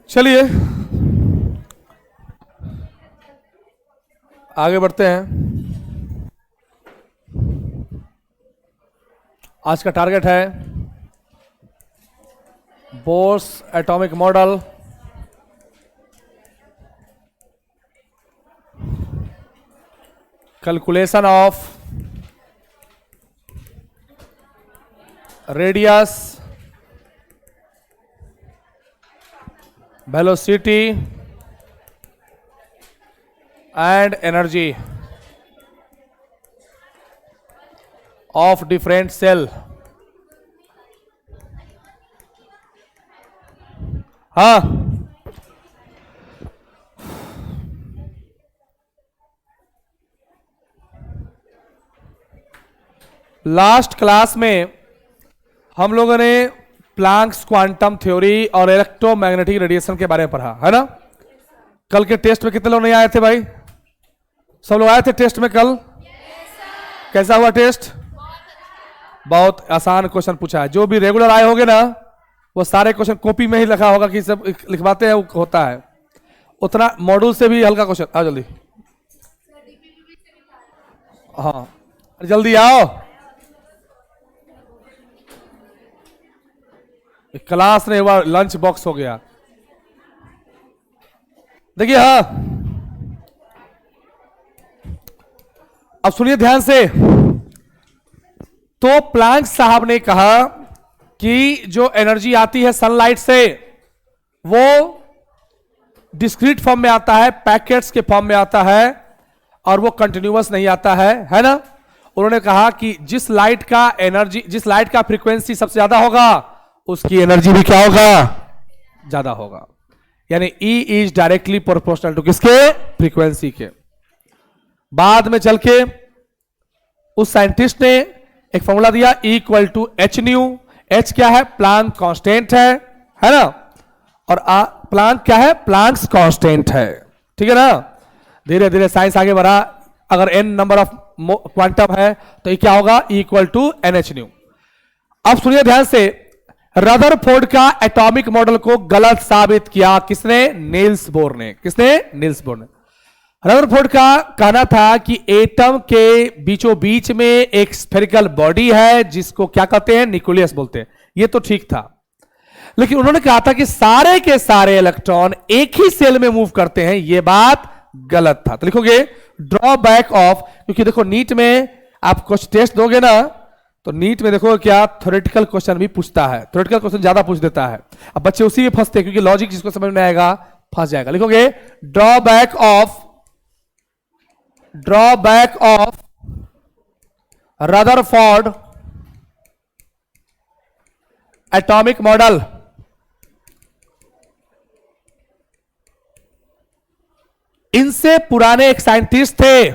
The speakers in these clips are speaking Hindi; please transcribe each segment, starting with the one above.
चलिए आगे बढ़ते हैं। आज का टारगेट है Bohr's atomic model, calculation of radius, velocity and energy of different cell। हाँ, लास्ट क्लास में हम लोगों ने प्लैंक्स क्वांटम थ्योरी और इलेक्ट्रोमैग्नेटिक रेडिएशन के बारे में पढ़ा है ना। कल के टेस्ट में कितने लोग नहीं आए थे भाई? सब लोग आए थे टेस्ट में कल? कैसा हुआ टेस्ट? बहुत आसान क्वेश्चन पूछा है। जो भी रेगुलर आए होंगे ना वो सारे क्वेश्चन कॉपी में ही लिखा होगा कि सब लिखवाते हैं, वो होता है उतना। मॉड्यूल से भी हल्का क्वेश्चन। आओ जल्दी, हाँ जल्दी आओ। क्लास नहीं हुआ, लंच बॉक्स हो गया। देखिए हाँ, अब सुनिए ध्यान से। तो प्लैंक साहब ने कहा कि जो एनर्जी आती है सनलाइट से वो डिस्क्रीट फॉर्म में आता है, पैकेट्स के फॉर्म में आता है और वो कंटिन्यूअस नहीं आता है ना। उन्होंने कहा कि जिस लाइट का फ्रीक्वेंसी सबसे ज्यादा होगा उसकी एनर्जी भी क्या होगा? ज्यादा होगा। यानी E is directly proportional to किसके? फ्रीक्वेंसी के। बाद में चल के उस साइंटिस्ट ने एक फॉर्मूला दिया E equal to H nu. H क्या है? प्लैंक कांस्टेंट है ना। और प्लैंक क्या है? प्लैंक्स कांस्टेंट है। ठीक है ना। धीरे धीरे साइंस आगे बढ़ा। अगर n नंबर ऑफ क्वांटम है तो ये क्या होगा? E equal to N H nu. अब सुनिए ध्यान से। रदरफोर्ड का एटॉमिक मॉडल को गलत साबित किया किसने? नील्स बोर ने। किसने? नील्स बोर ने। रदरफोर्ड का कहना था कि एटम के बीचों बीच में एक स्फेरिकल बॉडी है जिसको क्या कहते हैं? न्यूक्लियस बोलते हैं। ये तो ठीक था, लेकिन उन्होंने कहा था कि सारे के सारे इलेक्ट्रॉन एक ही सेल में मूव करते हैं। यह बात गलत था। तो लिखोगे ड्रॉबैक ऑफ, क्योंकि देखो नीट में आप कुछ टेस्ट दोगे ना तो नीट में देखो क्या थ्योरेटिकल क्वेश्चन भी पूछता है। थ्योरेटिकल क्वेश्चन ज्यादा पूछ देता है। अब बच्चे उसी में फंसते हैं क्योंकि लॉजिक जिसको समझ में आएगा फंस जाएगा। लिखोगे drawback of Rutherford atomic model. इनसे पुराने एक साइंटिस्ट थे,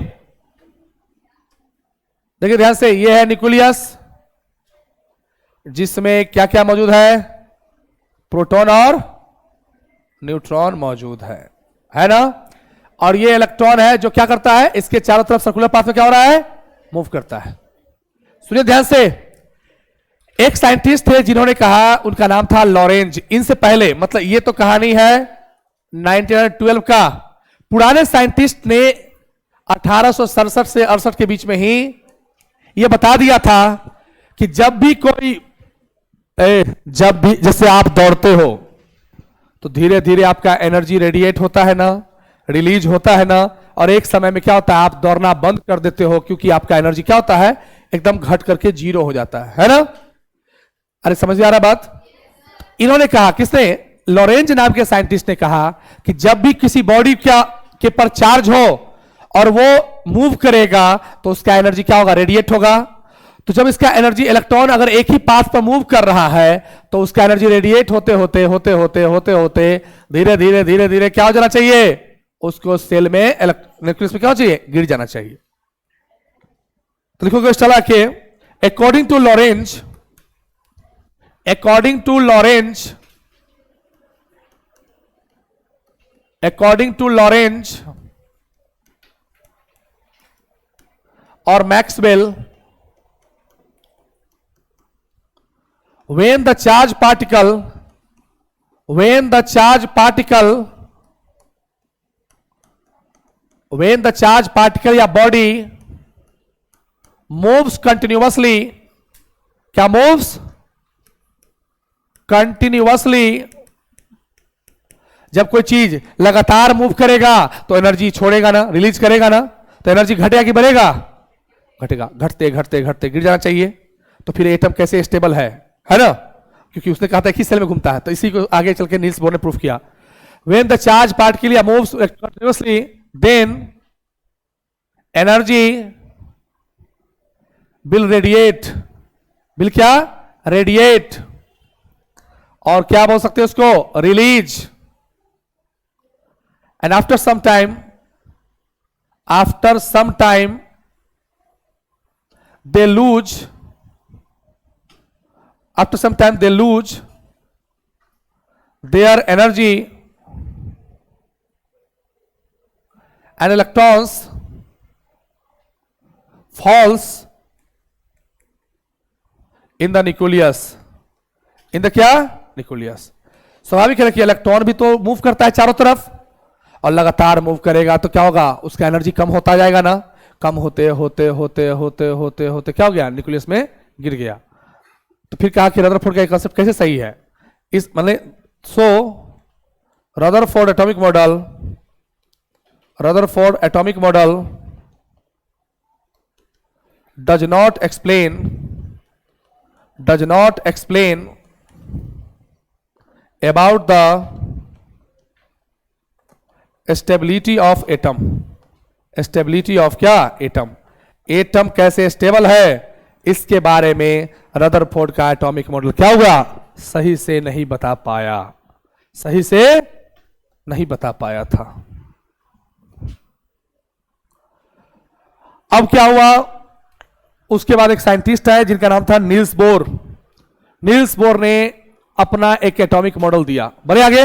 देखिए ध्यान से। ये है न्यूक्लियस जिसमें क्या क्या मौजूद है? प्रोटॉन और न्यूट्रॉन मौजूद है ना। और ये इलेक्ट्रॉन है जो क्या करता है? इसके चारों तरफ सर्कुलर पाथ में क्या हो रहा है? मूव करता है। सुनिए ध्यान से। एक साइंटिस्ट थे जिन्होंने कहा, उनका नाम था लॉरेंज। इनसे पहले, मतलब ये तो कहानी है 1912 का। पुराने साइंटिस्ट ने 1867 से 68 के बीच में ही यह बता दिया था कि जब भी जैसे आप दौड़ते हो तो धीरे धीरे आपका एनर्जी रेडिएट होता है ना, रिलीज होता है ना, और एक समय में क्या होता है? आप दौड़ना बंद कर देते हो क्योंकि आपका एनर्जी क्या होता है? एकदम घट करके जीरो हो जाता है ना। अरे समझ में आ रहा बात? इन्होंने कहा, किसने? लॉरेंज नाम के साइंटिस्ट ने कहा कि जब भी किसी बॉडी के पर चार्ज हो और वो मूव करेगा तो उसका एनर्जी क्या होगा? रेडिएट होगा। तो जब इसका एनर्जी, इलेक्ट्रॉन अगर एक ही पाथ पर मूव कर रहा है तो उसका एनर्जी रेडिएट होते होते होते होते होते होते धीरे धीरे धीरे धीरे क्या हो जाना चाहिए? उसको सेल में, न्यूक्लियस में क्या हो चाहिए? गिर जाना चाहिए। तो लिखोगे इस तरह के अकॉर्डिंग टू लॉरेंज और Maxwell, when the charged particle when the charge particle या बॉडी moves continuously, क्या moves कंटिन्यूअसली, जब कोई चीज लगातार मूव करेगा तो एनर्जी छोड़ेगा ना, रिलीज करेगा ना, तो एनर्जी घटेगा कि बढ़ेगा? घटेगा। घटते घटते घटते गिर जाना चाहिए। तो फिर एटम कैसे स्टेबल है ना? क्योंकि उसने कहा था कि सेल में घूमता है, तो इसी को आगे चल के नील्स बोर ने प्रूफ किया। When the charge particle moves continuously then energy will radiate, will क्या? रेडिएट। और क्या बोल सकते हैं उसको? Release. And after some time they lose their energy and electrons falls in the nucleus, in the क्या? न्यूक्लियस। स्वाभाविक है कि इलेक्ट्रॉन भी तो मूव करता है चारों तरफ, और लगातार मूव करेगा तो क्या होगा? उसका एनर्जी कम होता जाएगा ना, कम होते होते होते होते होते होते क्या हो गया? न्यूक्लियस में गिर गया। तो फिर कहा कि रदरफोर्ड का कांसेप्ट कैसे सही है? इस मतलब so Rutherford atomic model does not explain about the stability of atom, stability of क्या? एटम कैसे स्टेबल है, इसके बारे में रदरफोर्ड का एटॉमिक मॉडल क्या हुआ? सही से नहीं बता पाया था। अब क्या हुआ? उसके बाद एक साइंटिस्ट है जिनका नाम था नील्स बोर ने अपना एक एटॉमिक मॉडल दिया। बढ़े आगे।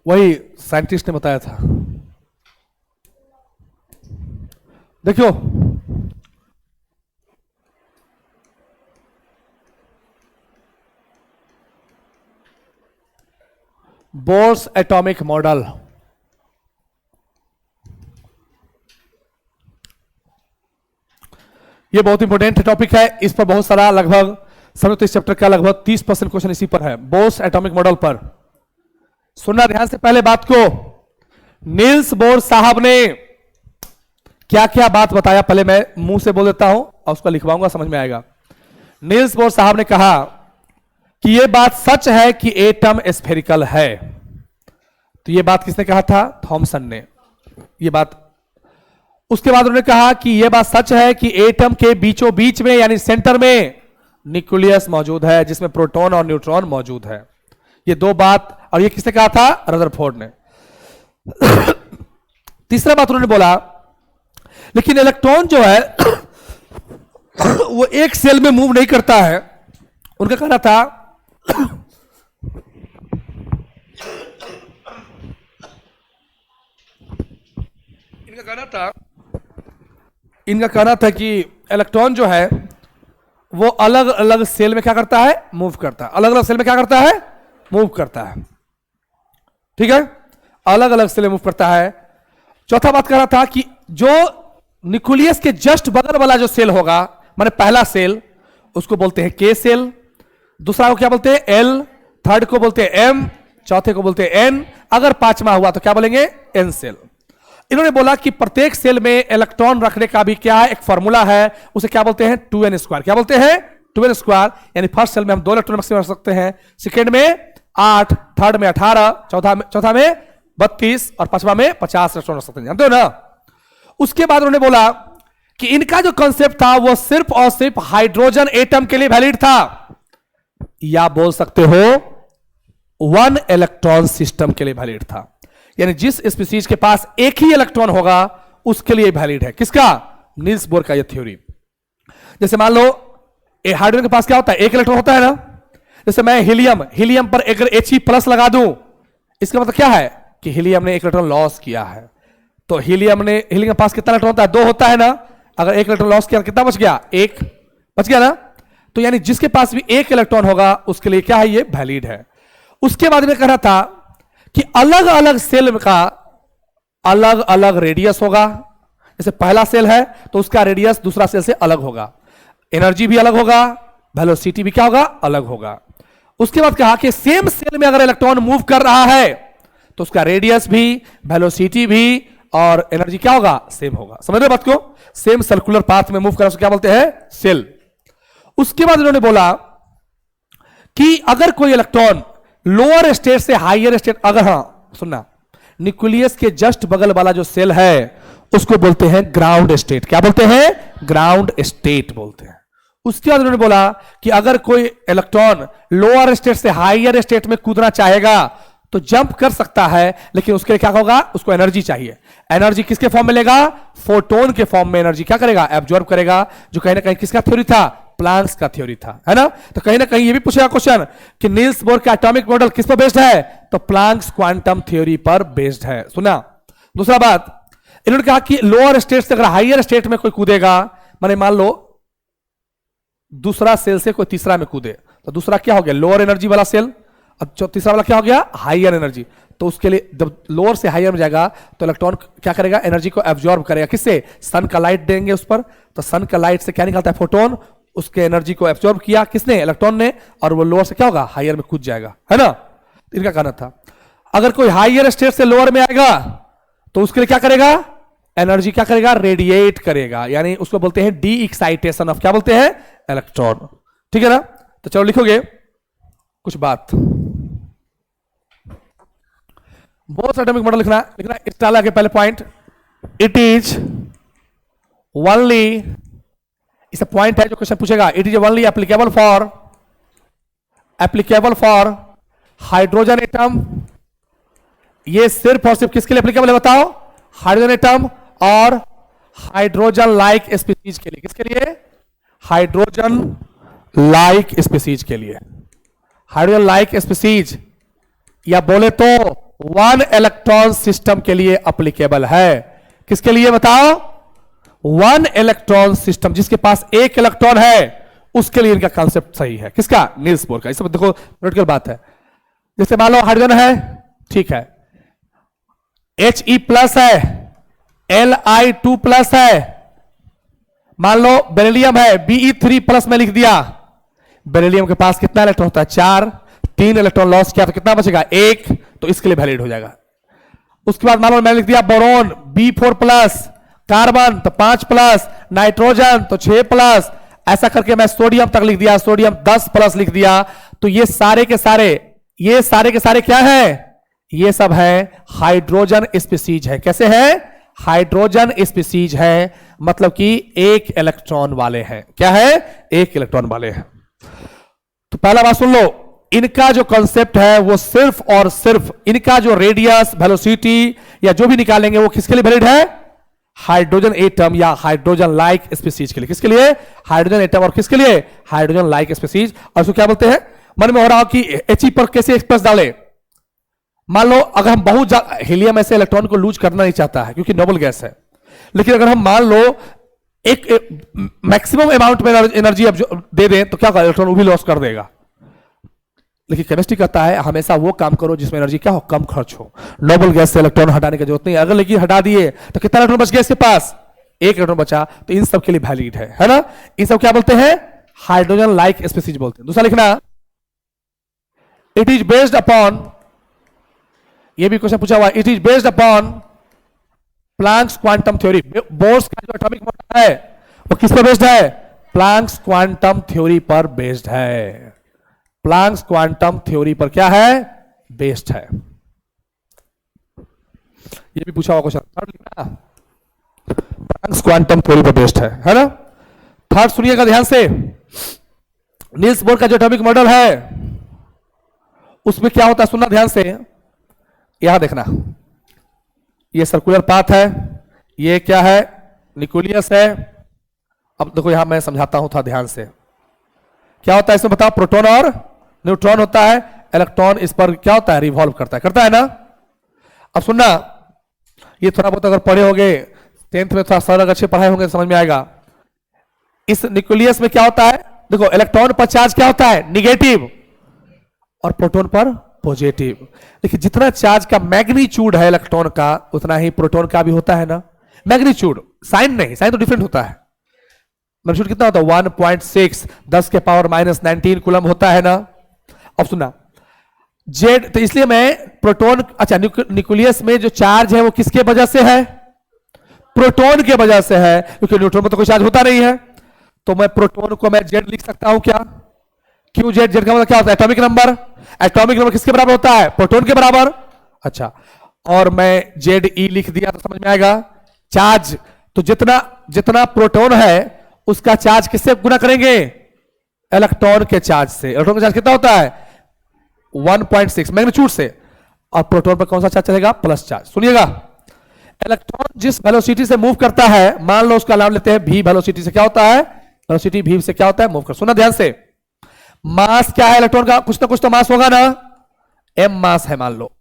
वही साइंटिस्ट ने बताया था। देखियो, बोर्स एटॉमिक मॉडल, ये बहुत इंपॉर्टेंट टॉपिक है। इस पर बहुत सारा लगभग समझो इस चैप्टर का लगभग 30% क्वेश्चन इसी पर है, बोर्स एटॉमिक मॉडल पर। सुनना ध्यान से पहले बात को। नील्स बोर साहब ने क्या क्या बात बताया, पहले मैं मुंह से बोल देता हूं और उसको लिखवाऊंगा, समझ में आएगा। नील्स बोर साहब ने कहा कि यह बात सच है कि एटम स्फेरिकल है। तो यह बात किसने कहा था? थॉमसन ने। यह बात, उसके बाद उन्होंने कहा कि यह बात सच है कि एटम के बीचों बीच में यानी सेंटर में न्यूक्लियस मौजूद है जिसमें प्रोटॉन और न्यूट्रॉन मौजूद है। ये दो बात, और ये किसने कहा था? रदरफोर्ड ने। तीसरा बात उन्होंने बोला लेकिन इलेक्ट्रॉन जो है वो एक सेल में मूव नहीं करता है। उनका कहना था इनका कहना था कि इलेक्ट्रॉन जो है वो अलग अलग सेल में क्या करता है? मूव करता है। अलग अलग सेल में क्या करता है? मूव करता है। ठीक है, अलग अलग सेल में मूव करता है। चौथा बात कह रहा था कि जो न्यूक्लियस के जस्ट बगल वाला जो सेल होगा, माने पहला सेल, उसको बोलते हैं के सेल, दूसरा को क्या बोलते हैं? एल, थर्ड को बोलते हैं एम, चौथे को बोलते हैं एन, अगर पांचवा हुआ तो क्या बोलेंगे? N shell. इन्होंने बोला कि प्रत्येक सेल में इलेक्ट्रॉन रखने का भी क्या है? एक फॉर्मूला है, उसे क्या बोलते हैं? 2n²। क्या बोलते हैं? 2n²। यानी फर्स्ट सेल में हम 2 इलेक्ट्रॉन मैक्सिमम रख सकते हैं, सेकेंड में 8, थर्ड में 18, चौथा में 32 और पांचवा में 50 इलेक्ट्रॉन रख सकते हैं। जानते हो ना? उसके बाद उन्होंने बोला कि इनका जो कॉन्सेप्ट था वो सिर्फ और सिर्फ हाइड्रोजन एटम के लिए वैलिड था, या बोल सकते हो वन इलेक्ट्रॉन सिस्टम के लिए वैलिड था। यानी जिस स्पीसीज के पास एक ही इलेक्ट्रॉन होगा उसके लिए वैलिड है। किसका? नील्स बोर का यह थ्योरी। जैसे मान लो हाइड्रोजन के पास क्या होता है? एक इलेक्ट्रॉन होता है ना। जैसे मैं हीलियम पर अगर He+ लगा दूं, इसका मतलब क्या है कि हीलियम ने एक इलेक्ट्रॉन लॉस किया है। तो हीलियम के पास कितना इलेक्ट्रॉन होता है? 2 होता है ना। अगर एक इलेक्ट्रॉन लॉस किया कितना बच गया? 1 बच गया ना। तो यानी जिसके पास भी एक इलेक्ट्रॉन होगा उसके लिए क्या है? ये वैलिड है। उसके बाद में कह रहा था कि अलग अलग सेल का अलग अलग रेडियस होगा। जैसे पहला सेल है तो उसका रेडियस दूसरा सेल से अलग होगा, एनर्जी भी अलग होगा, वेलोसिटी भी क्या होगा? अलग होगा। उसके बाद कहा कि सेम सेल में अगर इलेक्ट्रॉन मूव कर रहा है तो उसका रेडियस भी, वेलोसिटी भी और एनर्जी क्या होगा? सेम होगा। समझ रहे बात को? सेम सर्कुलर पाथ में मूव कर रहा है, क्या बोलते हैं? सेल। उसके बाद उन्होंने बोला कि अगर कोई इलेक्ट्रॉन लोअर स्टेट से हायर स्टेट, अगर, हां सुनना, न्यूक्लियस के जस्ट बगल वाला जो सेल है उसको बोलते हैं ग्राउंड स्टेट। क्या बोलते हैं? ग्राउंड स्टेट बोलते हैं। उसके बाद उन्होंने बोला कि अगर कोई इलेक्ट्रॉन लोअर स्टेट से हायर स्टेट में कूदना चाहेगा तो जंप कर सकता है, लेकिन उसके लिए क्या होगा? उसको एनर्जी चाहिए। एनर्जी किसके फॉर्म में लेगा? फोटोन के फॉर्म में एनर्जी क्या करेगा? एब्जॉर्ब करेगा। जो कहीं ना कहीं किसका थ्योरी था? प्लैंक्स का थ्योरी था, है ना। तो कहीं ना कहीं ये भी पूछेगा क्वेश्चन कि नील्स बोर का एटॉमिक मॉडल किस पर बेस्ड है? तो प्लैंक्स क्वांटम थ्योरी पर बेस्ड है। सुना। दूसरा बात, इन्होंने कहा कि लोअर स्टेट से अगर हायर स्टेट में कोई कूदेगा, माने मान लो दूसरा सेल से कोई तीसरा में कूदे, तो दूसरा क्या हो गया? लोअर एनर्जी वाला सेल। अब तीसरा वाला क्या हो गया? Higher energy. तो उसके लिए जब लोअर से हायर में जाएगा तो इलेक्ट्रॉन क्या करेगा? एनर्जी को एब्जॉर्ब करेगा। किससे? सन का लाइट देंगे उस पर, तो सन का लाइट से क्या निकलता है? फोटोन। उसके एनर्जी को एब्जॉर्ब किया किसने? इलेक्ट्रॉन ने। और वो लोअर से क्या होगा? हायर में कूद जाएगा, है ना। इनका कहना था अगर कोई हायर स्टेट से लोअर में आएगा तो उसके लिए क्या करेगा? एनर्जी क्या करेगा? रेडिएट करेगा। यानी उसको बोलते हैं डी एक्साइटेशन ऑफ, क्या बोलते हैं? इलेक्ट्रॉन। ठीक है ना। तो चलो लिखोगे कुछ बात। बोर्स एटॉमिक मॉडल लिखना इस डाला के पहले पॉइंट, इट इज ओनली, इस पॉइंट है जो क्वेश्चन पूछेगा, it is only applicable for hydrogen atom. ये सिर्फ और सिर्फ किसके लिए एप्लीकेबल है बताओ? हाइड्रोजन एटम और हाइड्रोजन लाइक स्पीसीज के लिए। किसके लिए? हाइड्रोजन लाइक स्पीसीज के लिए। हाइड्रोजन लाइक स्पीसीज या बोले तो वन इलेक्ट्रॉन सिस्टम के लिए एप्लीकेबल है। किसके लिए बताओ? वन इलेक्ट्रॉन सिस्टम, जिसके पास एक इलेक्ट्रॉन है उसके लिए इनका कॉन्सेप्ट सही है। किसका? नील्स बोर का। इस सब देखो प्रैक्टिकल बात है। जैसे मान लो हाइड्रोजन है, ठीक है, He+ है, Li2+ है। मान लो बेरिलियम है, Be3+ में लिख दिया। बेरिलियम के पास कितना इलेक्ट्रॉन होता है? 4। 3 इलेक्ट्रॉन लॉस किया तो कितना बचेगा? 1। तो इसके लिए वैलिड हो जाएगा। उसके बाद मान लो मैंने लिख दिया बोरोन B4+, कार्बन तो 5+, नाइट्रोजन तो 6+, ऐसा करके मैं सोडियम तक लिख दिया, सोडियम 10+ लिख दिया। तो ये सारे के सारे क्या है? ये सब है हाइड्रोजन स्पीसीज है। कैसे है? हाइड्रोजन स्पीसीज है, मतलब कि एक इलेक्ट्रॉन वाले हैं। क्या है? एक इलेक्ट्रॉन वाले हैं। तो पहला बात सुन लो, इनका जो कॉन्सेप्ट है वो सिर्फ और सिर्फ इनका जो रेडियस, वेलोसिटी या जो भी निकालेंगे वो किसके लिए वैलिड है? हाइड्रोजन एटम या हाइड्रोजन लाइक स्पीसीज के लिए। किसके लिए? Hydrogen atom. और किसके लिए? Hydrogen like species. और उसको क्या बोलते हैं? मन में हो रहा हो कि He पर कैसे एक्सप्रेस डाले। मान लो अगर हम बहुत ज्यादा, हीलियम ऐसे इलेक्ट्रॉन को लूज करना नहीं चाहता है क्योंकि नोबल गैस है, लेकिन अगर हम मान लो एक मैक्सिमम अमाउंट में एनर्जी दे दें तो क्या होगा? इलेक्ट्रॉन वो भी लॉस कर देगा। लेकिन केमिस्ट्री कहता है हमेशा वो काम करो जिसमें एनर्जी क्या हो? कम खर्च हो। नोबल गैस से इलेक्ट्रॉन हटाने की जरूरत नहीं। अगर लेकिन हटा दिए तो कितना इलेक्ट्रॉन बच गया? इसके पास 1 इलेक्ट्रॉन बचा। तो इन सब के लिए वैलिड है ना। इन सब क्या बोलते हैं? हाइड्रोजन लाइक स्पीसीज बोलते हैं। दूसरा लिखना, इट इज बेस्ड अपॉन, ये भी क्वेश्चन पूछा हुआ, it is based upon Planck's quantum theory. Bohr's का जो एटॉमिक मॉडल है वो किस पर बेस्ड है? प्लैंक्स क्वांटम थ्योरी पर बेस्ड है। प्लैंक्स क्वांटम थ्योरी पर क्या है? बेस्ड है। ये भी पूछा हुआ क्वेश्चन। प्लैंक्स क्वांटम थ्योरी पर बेस्ड है ना। थर्ड सुनिएगा ध्यान से, नील्स बोर का जो एटॉमिक मॉडल है उसमें क्या होता है, सुनना ध्यान से, यहां देखना, ये सर्कुलर पाथ है, ये क्या है, न्यूक्लियस है। अब देखो यहां मैं समझाता हूं था ध्यान से, क्या होता है इसमें बताओ, प्रोटॉन और न्यूट्रॉन होता है, इलेक्ट्रॉन इस पर क्या होता है, रिवॉल्व करता है ना। अब सुनना, ये थोड़ा बहुत अगर पढ़े होंगे 10th में, थोड़ा सर अगर अच्छे पढ़ाए होंगे समझ में आएगा। इस न्यूक्लियस में क्या होता है, देखो इलेक्ट्रॉन पर चार्ज क्या होता है, निगेटिव, और प्रोटॉन पर पॉजिटिव। देखिए जितना चार्ज का मैग्नीट्यूड है इलेक्ट्रॉन का, उतना ही प्रोटॉन का भी होता है ना, मैग्नीट्यूड, साइन नहीं, साइन तो डिफरेंट होता है। मैग्नीट्यूड कितना होता है, 1.6 10 के पावर -19 कूलम होता है ना। अब सुना, जेड, तो इसलिए मैं प्रोटॉन, अच्छा न्यूक्लियस में जो चार्ज है वो किसके वजह से है, प्रोटॉन के वजह से है, क्योंकि न्यूट्रॉन में तो कोई चार्ज होता नहीं है। तो मैं प्रोटॉन को मैं जेड लिख सकता हूं क्या, क्यों जेड, जेड का मतलब क्या होता है, एटॉमिक नंबर, एटॉमिक नंबर किसके बराबर होता है, प्रोटॉन के बराबर। अच्छा, और मैं जेड ई लिख दिया तो समझ में आएगा, चार्ज, तो जितना जितना प्रोटॉन है उसका चार्ज किससे गुना करेंगे, इलेक्ट्रॉन के चार्ज से। इलेक्ट्रॉन का चार्ज कितना होता है, 1.6 मैग्नीट्यूड से, और प्रोटॉन पर कौन सा चार्ज चलेगा, प्लस चार्ज। सुनिएगा, इलेक्ट्रॉन जिस वेलोसिटी से मूव करता है, मान लो उसका नाम लेते हैं v वेलोसिटी से, क्या होता है, वेलोसिटी v से क्या होता है, मूव कर। सुना ध्यान से, मास क्या है इलेक्ट्रॉन का, कुछ ना कुछ तो मास होगा ना, m मास है मान लो।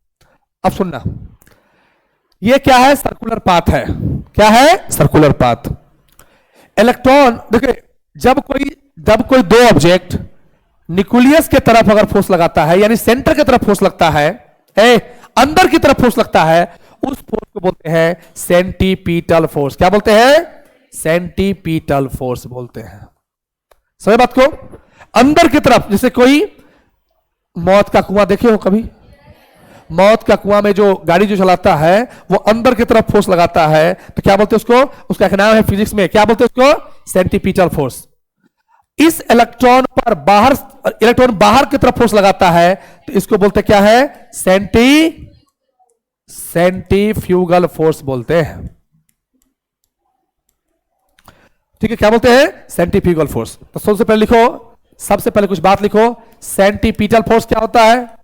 अब सुनना, ये क्या है, सर्कुलर पाथ है, क्या है, सर्कुलर पाथ। इलेक्ट्रॉन देखिए, जब कोई दो ऑब्जेक्ट न्यूक्लियस के तरफ अगर फोर्स लगाता है, यानी सेंटर की तरफ फोर्स लगता है, अंदर की तरफ फोर्स लगता है, उस फोर्स को बोलते हैं सेंटीपीटल फोर्स। क्या बोलते हैं, सेंटीपीटल फोर्स बोलते हैं। समझ बात को, अंदर की तरफ, जैसे कोई मौत का कुआं देखे हो कभी, मौत का कुआं में जो गाड़ी जो चलाता है वो अंदर की तरफ फोर्स लगाता है, तो क्या बोलते हैं उसको, उसका एक नाम है फिजिक्स में, क्या बोलते हैं उसको, सेंटीपीटल फोर्स। इस इलेक्ट्रॉन पर बाहर, इलेक्ट्रॉन बाहर की तरफ फोर्स लगाता है, तो इसको बोलते क्या है, सेंटीफ्यूगल फोर्स बोलते हैं। ठीक है, क्या बोलते हैं, सेंटीफ्यूगल फोर्स। तो सबसे पहले लिखो, सबसे पहले कुछ बात लिखो, सेंटीपीटल फोर्स क्या होता है,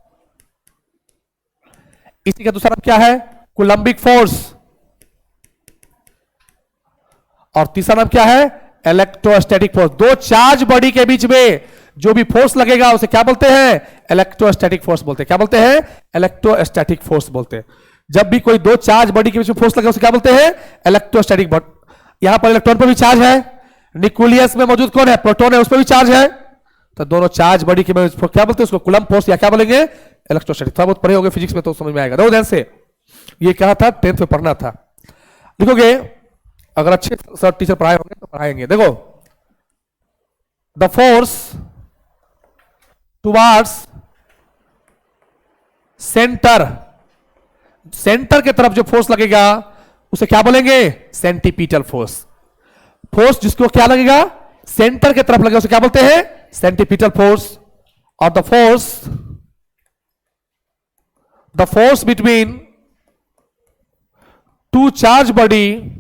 इसी का दूसरा नाम क्या है, कूलम्बिक फोर्स, और तीसरा नाम क्या है, इलेक्ट्रोस्टैटिक फोर्स। दो चार्ज बॉडी के बीच में जो भी फोर्स लगेगा उसे क्या बोलते हैं, इलेक्ट्रोस्टैटिक फोर्स बोलते हैं। क्या बोलते हैं, इलेक्ट्रोस्टैटिक फोर्स बोलते हैं। जब भी कोई दो चार्ज बॉडी के बीच में फोर्स लगेगा उसे क्या बोलते हैं, इलेक्ट्रोस्टैटिक। यहां पर इलेक्ट्रॉन पर भी चार्ज है, न्यूक्लियस में मौजूद कौन है, प्रोटॉन है, उस पर भी चार्ज है, तो दोनों चार्ज बॉडी के में क्या बोलते हैं, उसको कूलम्ब फोर्स या क्या बोलेंगे, इलेक्ट्रोस्टैटिक। थोड़ा बहुत पढ़े होंगे फिजिक्स में तो समझ में आएगा। देखो ध्यान से, ये क्या था, 10th में पढ़ना था, लिखोगे, अगर अच्छे सर टीचर पढ़ाए होंगे तो पढ़ाएंगे। देखो, the force towards centre, centre के तरफ जो फोर्स लगेगा उसे क्या बोलेंगे, सेंटीपीटल फोर्स। फोर्स जिसको क्या लगेगा, सेंटर के तरफ लगेगा उसे क्या बोलते हैं, सेंटीपीटल फोर्स। और the force between two charge body,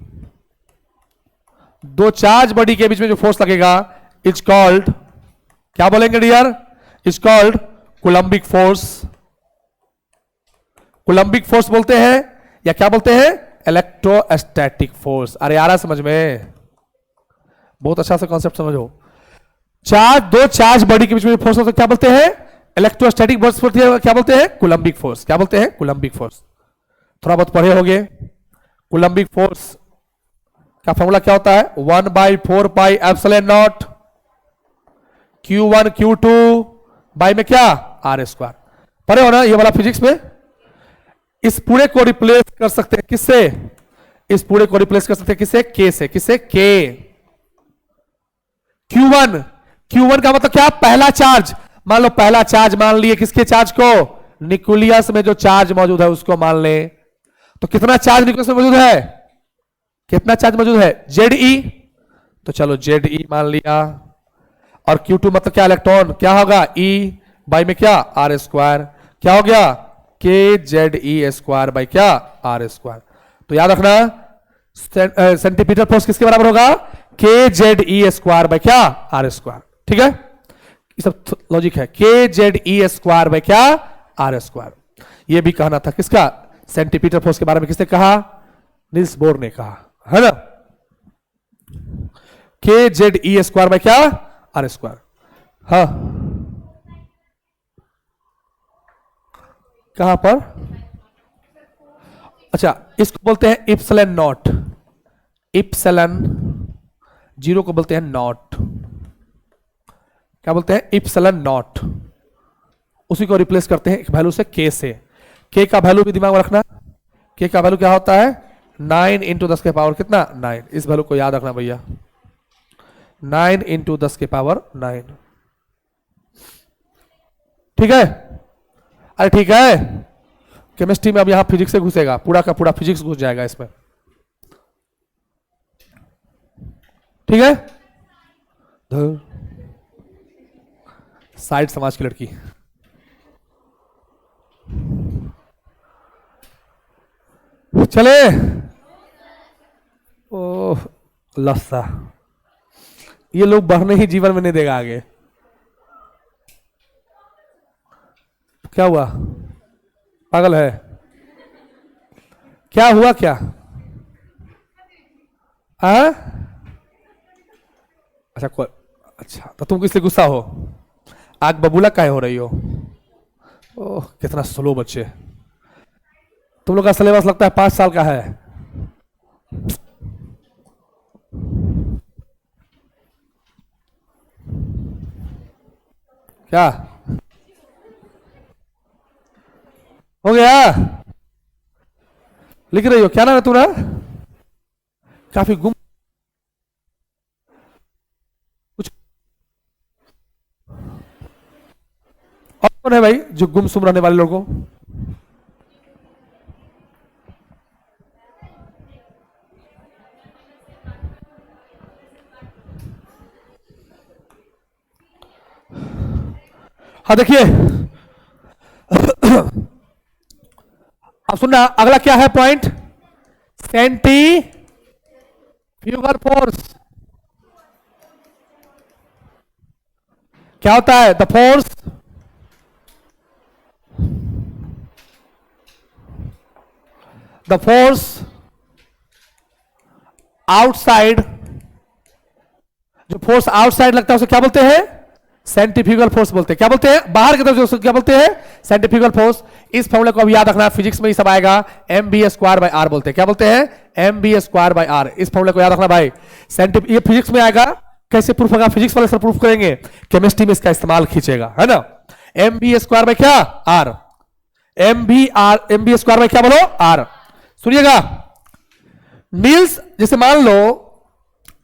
दो चार्ज बॉडी के बीच में जो फोर्स लगेगा, इज कॉल्ड, क्या बोलेंगे dear, is called coulombic force. Coulombic force बोलते हैं, या क्या बोलते हैं, इलेक्ट्रोस्टैटिक फोर्स। अरे आ रहा समझ में, बहुत अच्छा सा कॉन्सेप्ट समझो। दो चार्ज बॉडी के बीच में फोर्स होता है, क्या बोलते हैं, इलेक्ट्रोस्टैटिक फोर्स बोलते हैं, क्या बोलते हैं, कूलम्बिक फोर्स। क्या बोलते हैं, कूलम्बिक फोर्स। थोड़ा बहुत पढ़े होंगे, कूलम्बिक फोर्स का फॉर्मूला क्या होता है, 1/4πε0 Q1 Q2 बाई में क्या, R²। पढ़े हो ना ये वाला फिजिक्स में। इस पूरे को रिप्लेस कर सकते हैं किससे, इस पूरे को रिप्लेस कर सकते हैं किससे, K से। किससे, K। Q1 का मतलब क्या, पहला चार्ज। मान लो पहला चार्ज मान लिए किसके चार्ज को, न्यूक्लियस में जो चार्ज मौजूद है उसको मान ले, तो कितना चार्ज न्यूक्लियस में मौजूद है, कितना चार्ज मौजूद है, Ze। तो चलो Ze मान लिया। और Q2 मतलब क्या, इलेक्ट्रॉन, क्या होगा, E बाई में क्या, R²। क्या हो गया, KZe² बाई क्या, R²। तो याद रखना, सेंटीमीटर फोर्स किसके बराबर होगा? K Z E square by क्या? R square. ठीक है, ये सब लॉजिक है। K Z E square by क्या? R square. ये भी कहना था किसका? सेंटीमीटर फोर्स के बारे में किसने कहा? नील्स बोर ने कहा, है ना। K Z E square by क्या? R square. हाँ, कहां पर? अच्छा, इसको बोलते हैं इप्सिलॉन नॉट। इप्सिलॉन जीरो को बोलते हैं नॉट। क्या बोलते हैं? Epsilon not. उसी को रिप्लेस करते हैं एक वैल्यू से, के से। के का वैल्यू भी दिमाग में रखना। के का वैल्यू क्या होता है? 9 इंटू 10 के पावर कितना? 9। इस वैल्यू को याद रखना भैया, 9 इंटू 10 के पावर 9। ठीक है? अरे ठीक है, केमिस्ट्री में अब यहां फिजिक्स से घुसेगा, पूरा का पूरा फिजिक्स घुस जाएगा इसमें। ठीक है, साइड समाज की लड़की। चले, ओह लस्सा, ये लोग बढ़ने ही जीवन में नहीं देगा आगे। क्या हुआ? पागल है क्या? हुआ क्या? अच्छा कोई, अच्छा तो तुम किससे गुस्सा हो? आग बबूला काहे हो रही हो? ओह कितना स्लो बच्चे। तुम लोग का सिलेबस लगता है 5 साल का है। क्या हो गया? लिख रही हो? क्या नाम है तुम्हारा? काफी गुम कुछ। और कौन है भाई जो गुमसुम रहने वाले लोगों? हाँ देखिए, अब सुनना, अगला क्या है पॉइंट? सेंटीफ्यूगल फोर्स। क्या होता है? द फोर्स आउटसाइड, जो फोर्स आउटसाइड लगता है उसे क्या बोलते हैं? सेंट्रीफ्यूगल फोर्स बोलते हैं। क्या बोलते हैं? बाहर की तरफ जो क्या बोलते हैं? Centrifugal force. इस फॉर्मूले को अब याद रखना, फिजिक्स में ही सब आएगा। M V square by R बोलते हैं। क्या बोलते हैं? M V square by R. इस फॉर्मूले को याद रखना भाई। ये फिजिक्स में आएगा। कैसे प्रूफ होगा? फिजिक्स वाले सर प्रूफ करेंगे, केमिस्ट्री में इसका इस्तेमाल खींचेगा, है ना। एम बी स्क्वायर बाय क्या? R. M V square by क्या बोलो? आर। सुनिएगा नील्स, जैसे मान लो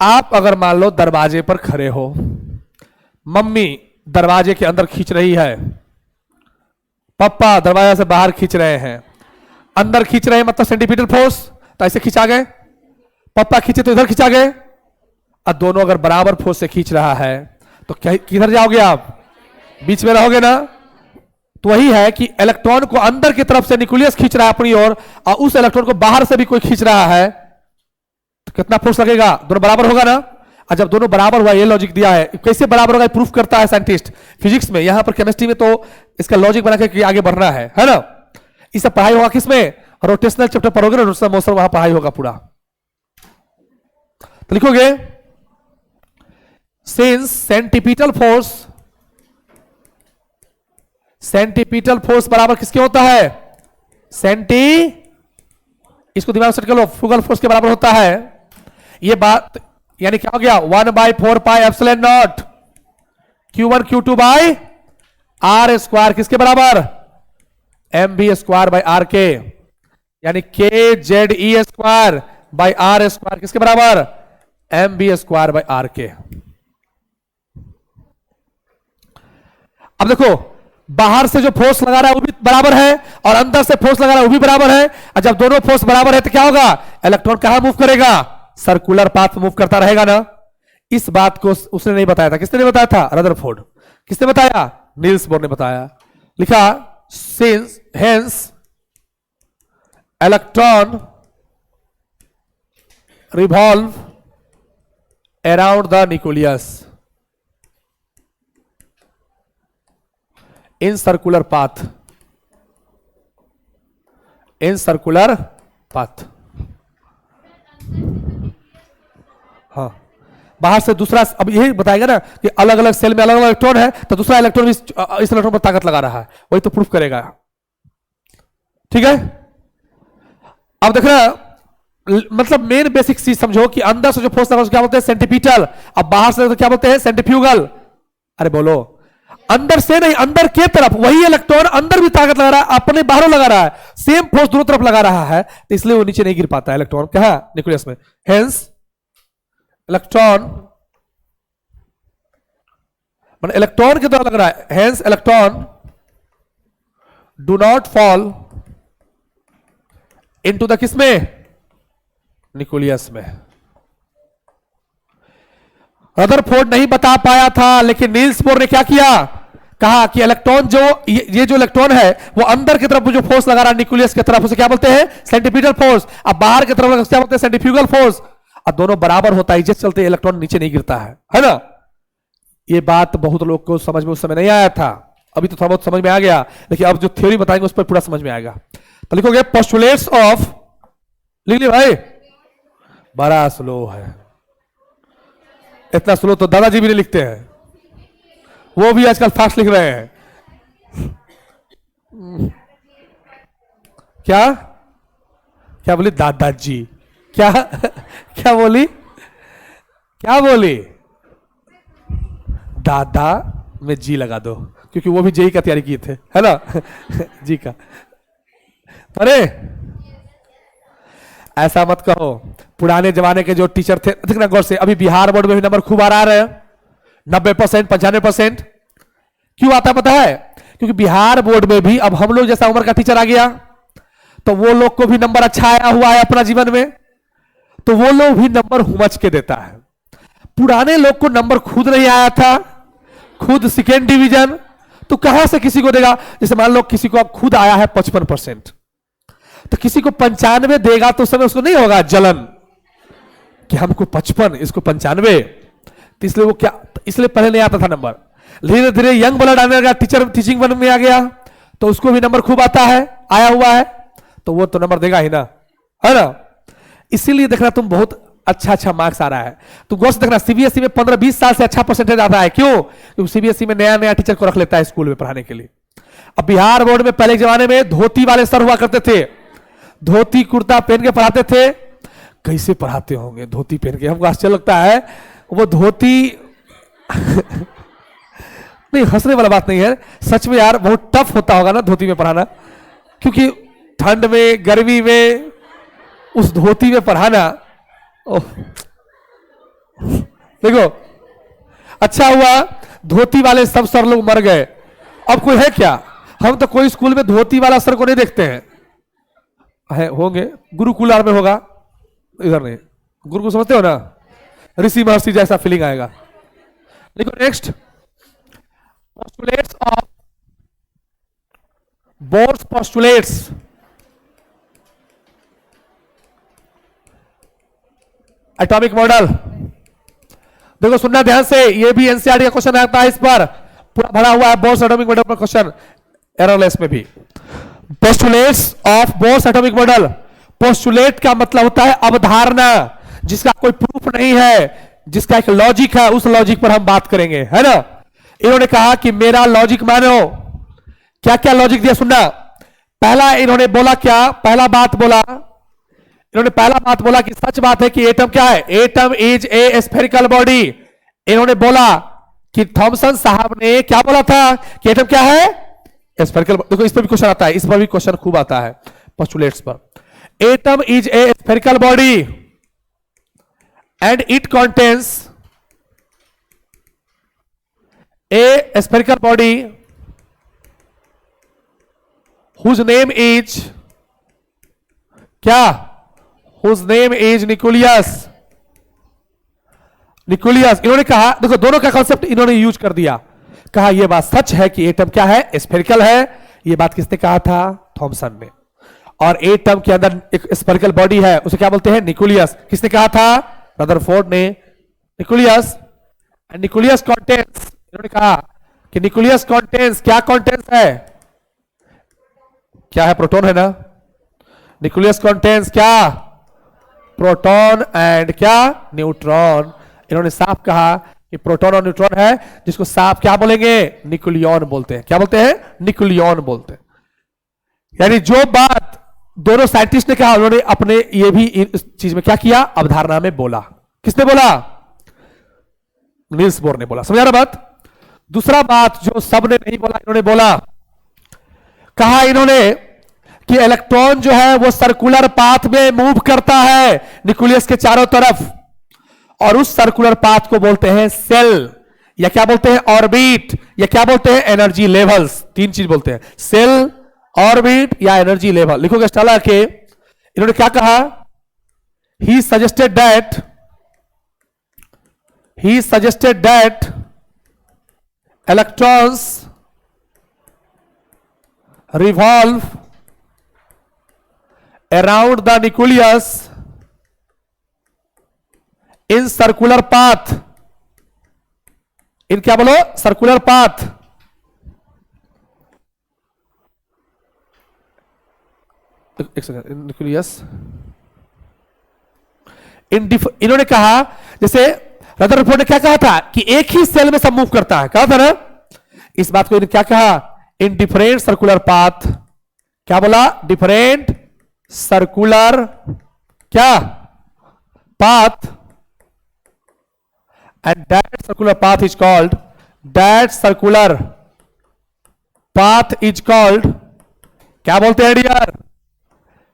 आप अगर मान लो दरवाजे पर खड़े हो, मम्मी दरवाजे के अंदर खींच रही है, पापा दरवाजा से बाहर खींच रहे हैं, अंदर खींच रहे हैं मतलब सेंटीमीटर फोर्स, तो ऐसे खींचा गए, पापा खींचे तो इधर खींचा गए। अब दोनों अगर बराबर फोर्स से खींच रहा है तो क्या किधर जाओगे आप? बीच में रहोगे ना। तो वही है कि इलेक्ट्रॉन को अंदर की तरफ से न्यूक्लियस खींच रहा है अपनी ओर, और उस इलेक्ट्रॉन को बाहर से भी कोई खींच रहा है, तो कितना फोर्स लगेगा? दोनों बराबर होगा ना। और जब दोनों बराबर हुआ, ये लॉजिक दिया है, कैसे बराबर होगा प्रूफ करता है साइंटिस्ट फिजिक्स में। यहां पर केमिस्ट्री में तो इसका लॉजिक बना के आगे बढ़ना है ना। इसे पढ़ाई होगा किसमें? रोटेशनल चैप्टर पढ़ोगे ना, रोटेशनल मोशन, वहां पढ़ाई होगा पूरा। तो लिखोगे सिंस सेंटीपीटल फोर्स बराबर किसके होता है? इसको दिमाग सेट कर लो, फ्यूगल फोर्स के बराबर होता है। ये बात यानी क्या हो गया? 1/4 pi epsilon nought Q1 Q2 by R square किसके बराबर? M V square by R के, यानी K Z E square by R square किसके बराबर? M V square by R के। अब देखो, बाहर से जो फोर्स लगा रहा है वो भी बराबर है, और अंदर से फोर्स लगा रहा है वो भी बराबर है। और जब दोनों फोर्स बराबर है तो क्या होगा? इलेक्ट्रॉन कहां मूव करेगा? सर्कुलर पाथ मूव करता रहेगा ना। इस बात को उसने नहीं बताया था। किसने नहीं बताया था? रदरफोर्ड। किसने बताया? नील्स बोर ने बताया। लिखा since hence electron revolve around the nucleus in circular path. In circular path. हाँ, बाहर से दूसरा, अब यही बताएगा ना कि अलग अलग सेल में अलग अलग इलेक्ट्रॉन है, तो दूसरा इलेक्ट्रॉन भी इस इलेक्ट्रॉन पर ताकत लगा रहा है, वही तो प्रूफ करेगा। ठीक है, अब देख रहा, मतलब मेन बेसिक चीज समझो कि अंदर से जो फोर्स लगा क्या बोलते हैं, सेंट्रीपिटल, अब बाहर से तो क्या बोलते हैं, सेंट्रीफ्यूगल। अरे बोलो, अंदर से नहीं, अंदर के तरफ वही इलेक्ट्रॉन अंदर भी ताकत लगा रहा है, अपने बाहरों लगा रहा है, सेम फोर्स दोनों तरफ लगा रहा है, तो इसलिए वो नीचे नहीं गिर पाता है इलेक्ट्रॉन क्या न्यूक्लियस में। हेंस इलेक्ट्रॉन, मतलब इलेक्ट्रॉन की तरह लग रहा है, hence electron do not fall into the किसमें, न्यूक्लियस में। रदरफोर्ड नहीं बता पाया था, लेकिन नील्स बोर ने क्या किया, कहा कि इलेक्ट्रॉन जो ये जो इलेक्ट्रॉन है वो अंदर की तरफ जो फोर्स लगा रहा है न्यूक्लियस की तरफ, उसे क्या बोलते हैं, सेंट्रीपिटल फोर्स। अब बाहर की तरफ क्या बोलते हैं, सेंट्रीफ्यूगल फोर्स। अब दोनों बराबर होता है, जिस चलते इलेक्ट्रॉन नीचे नहीं गिरता है ना। ये बात बहुत लोग को समझ में उस समय नहीं आया था, अभी तो थोड़ा बहुत समझ में आ गया, लेकिन अब जो थ्योरी बताएंगे उस पर पूरा समझ में आएगा। तो लिखोगे पोस्टुलेट्स ऑफ, लिख लिया भाई, बड़ा स्लो है, इतना स्लो तो दादाजी भी नहीं लिखते हैं, वो भी आजकल फास्ट लिख रहे हैं। क्या क्या बोली दादाजी, क्या क्या बोली, क्या बोली, दादा में जी लगा दो, क्योंकि वो भी जेई का तैयारी किए थे, है ना जी का। अरे ऐसा मत कहो, पुराने जमाने के जो टीचर थे, देखना गौर से, अभी बिहार बोर्ड में भी नंबर खूब आ रहे हैं, 90%, 95%। क्यों आता है पता है, क्योंकि बिहार बोर्ड में भी अब हम लोग जैसा उम्र का टीचर आ गया, तो वो लोग को भी नंबर अच्छा आया हुआ है अपना जीवन में, तो वो लोग भी नंबर हुमच के देता है। पुराने लोग को नंबर खुद नहीं आया था, खुद सेकेंड डिवीजन, तो कहां से किसी को देगा। जैसे मान लो किसी को अब खुद आया है 55%, तो किसी को 95 देगा तो उस समय उसको नहीं होगा जलन कि हमको 55, इसको 95, तो इसलिए वो क्या, इसलिए पहले नहीं आता था नंबर। धीरे धीरे यंग ब्लड आने लगा, टीचर टीचिंग वन में आ गया, तो उसको भी नंबर खूब आता है, आया हुआ है, तो वो तो नंबर देगा ही ना, है ना। इसीलिए देखना तुम बहुत अच्छा मार्क्स आ रहा है, तुम गौर से देखना सीबीएसई में 15-20 साल से अच्छा परसेंटेज आता है। क्यों, क्योंकि सीबीएसई में नया नया टीचर को रख लेता है स्कूल में पढ़ाने के लिए। अब बिहार बोर्ड में पहले के जमाने में धोती वाले सर हुआ करते थे, धोती कुर्ता पहन के पढ़ाते थे। कैसे पढ़ाते होंगे धोती पहन के, हमको आश्चर्य लगता है। वो धोती नहीं, हंसने वाला बात नहीं है, सच में यार बहुत टफ होता होगा ना धोती में पढ़ाना, क्योंकि ठंड में गर्मी में उस धोती में पढ़ाना। देखो अच्छा हुआ धोती वाले सब सर लोग मर गए, अब कोई है क्या। हम तो कोई स्कूल में धोती वाला सर को नहीं देखते हैं, है होंगे गुरुकुलार में होगा, इधर नहीं। गुरु को समझते हो ना, ऋषि महर्षि जैसा फीलिंग आएगा। देखो next, postulates of bourse, postulates atomic model. देखो सुनना ध्यान से, ये भी एनसीईआरटी का क्वेश्चन आता है, इस पर पूरा भरा हुआ है बोर्स एटॉमिक मॉडल पर क्वेश्चन, एररलेस में भी। Postulates of Bohr's atomic model. Postulate का मतलब होता है अवधारणा, जिसका कोई प्रूफ नहीं है, जिसका एक लॉजिक है, उस लॉजिक पर हम बात करेंगे, है ना। इन्होंने कहा कि मेरा लॉजिक मानो, क्या क्या लॉजिक दिया सुनना। पहला इन्होंने बोला क्या, पहला बात बोला इन्होंने, पहला बात बोला कि सच बात है कि एटम क्या है, atom is a spherical body. इन्होंने बोला कि थॉमसन साहब ने क्या बोला था कि एटम क्या है, स्फेरिकल। देखो इस पर भी क्वेश्चन आता है, इस पर भी क्वेश्चन खूब आता है पोस्टुलेट्स पर। Atom is a spherical body and it contains a spherical body whose name is क्या, whose name is nucleus. Nucleus इन्होंने कहा, देखो दोनों का कॉन्सेप्ट इन्होंने यूज कर दिया, कहा यह बात सच है कि एटम क्या है, स्फेरिकल है। यह बात किसने कहा था, थॉमसन ने। और एटम के अंदर एक स्पेरिकल बॉडी है, उसे क्या बोलते हैं? न्यूक्लियस। किसने कहा था? रदरफोर्ड ने। न्यूक्लियस एंड न्यूक्लियस कंटेंस, इन्होंने कहा कि न्यूक्लियस कंटेंस, क्या कंटेंस है? क्या है? प्रोटॉन है ना। न्यूक्लियस कंटेंस क्या? प्रोटॉन एंड क्या? न्यूट्रॉन। इन्होंने साफ कहा कि प्रोटॉन और न्यूट्रॉन है, जिसको साफ क्या बोलेंगे? न्यूक्लियॉन बोलते हैं। क्या बोलते हैं? न्यूक्लियॉन बोलते हैं। यानी जो बात दोनों साइंटिस्ट ने कहा, उन्होंने अपने ये भी इस चीज में क्या किया? अवधारणा में बोला। किसने बोला? नील्स बोर ने बोला। समझा ना बात? दूसरा बात जो सबने नहीं बोला, इन्होंने बोला, कहा इन्होंने कि इलेक्ट्रॉन जो है वो सर्कुलर पाथ में मूव करता है न्यूक्लियस के चारों तरफ, और उस सर्कुलर पाथ को बोलते हैं सेल, या क्या बोलते हैं? ऑर्बिट, या क्या बोलते हैं? Energy levels. तीन चीज बोलते हैं, सेल, ऑर्बिट या एनर्जी लेवल। लिखोगे स्टाला के इन्होंने क्या कहा? He suggested that electrons revolve around the nucleus in circular path. In क्या बोलो? Circular path. एक सेकंड, न्यूक्लियस इन्होंने कहा, जैसे रदरफोर्ड ने क्या कहा था कि एक ही सेल में सब मूव करता है, कहा था ना। इस बात को इन्होंने क्या कहा? In different circular path. क्या बोला? डिफरेंट सर्कुलर क्या? Path. And that circular path is called, क्या बोलते हैं डियर?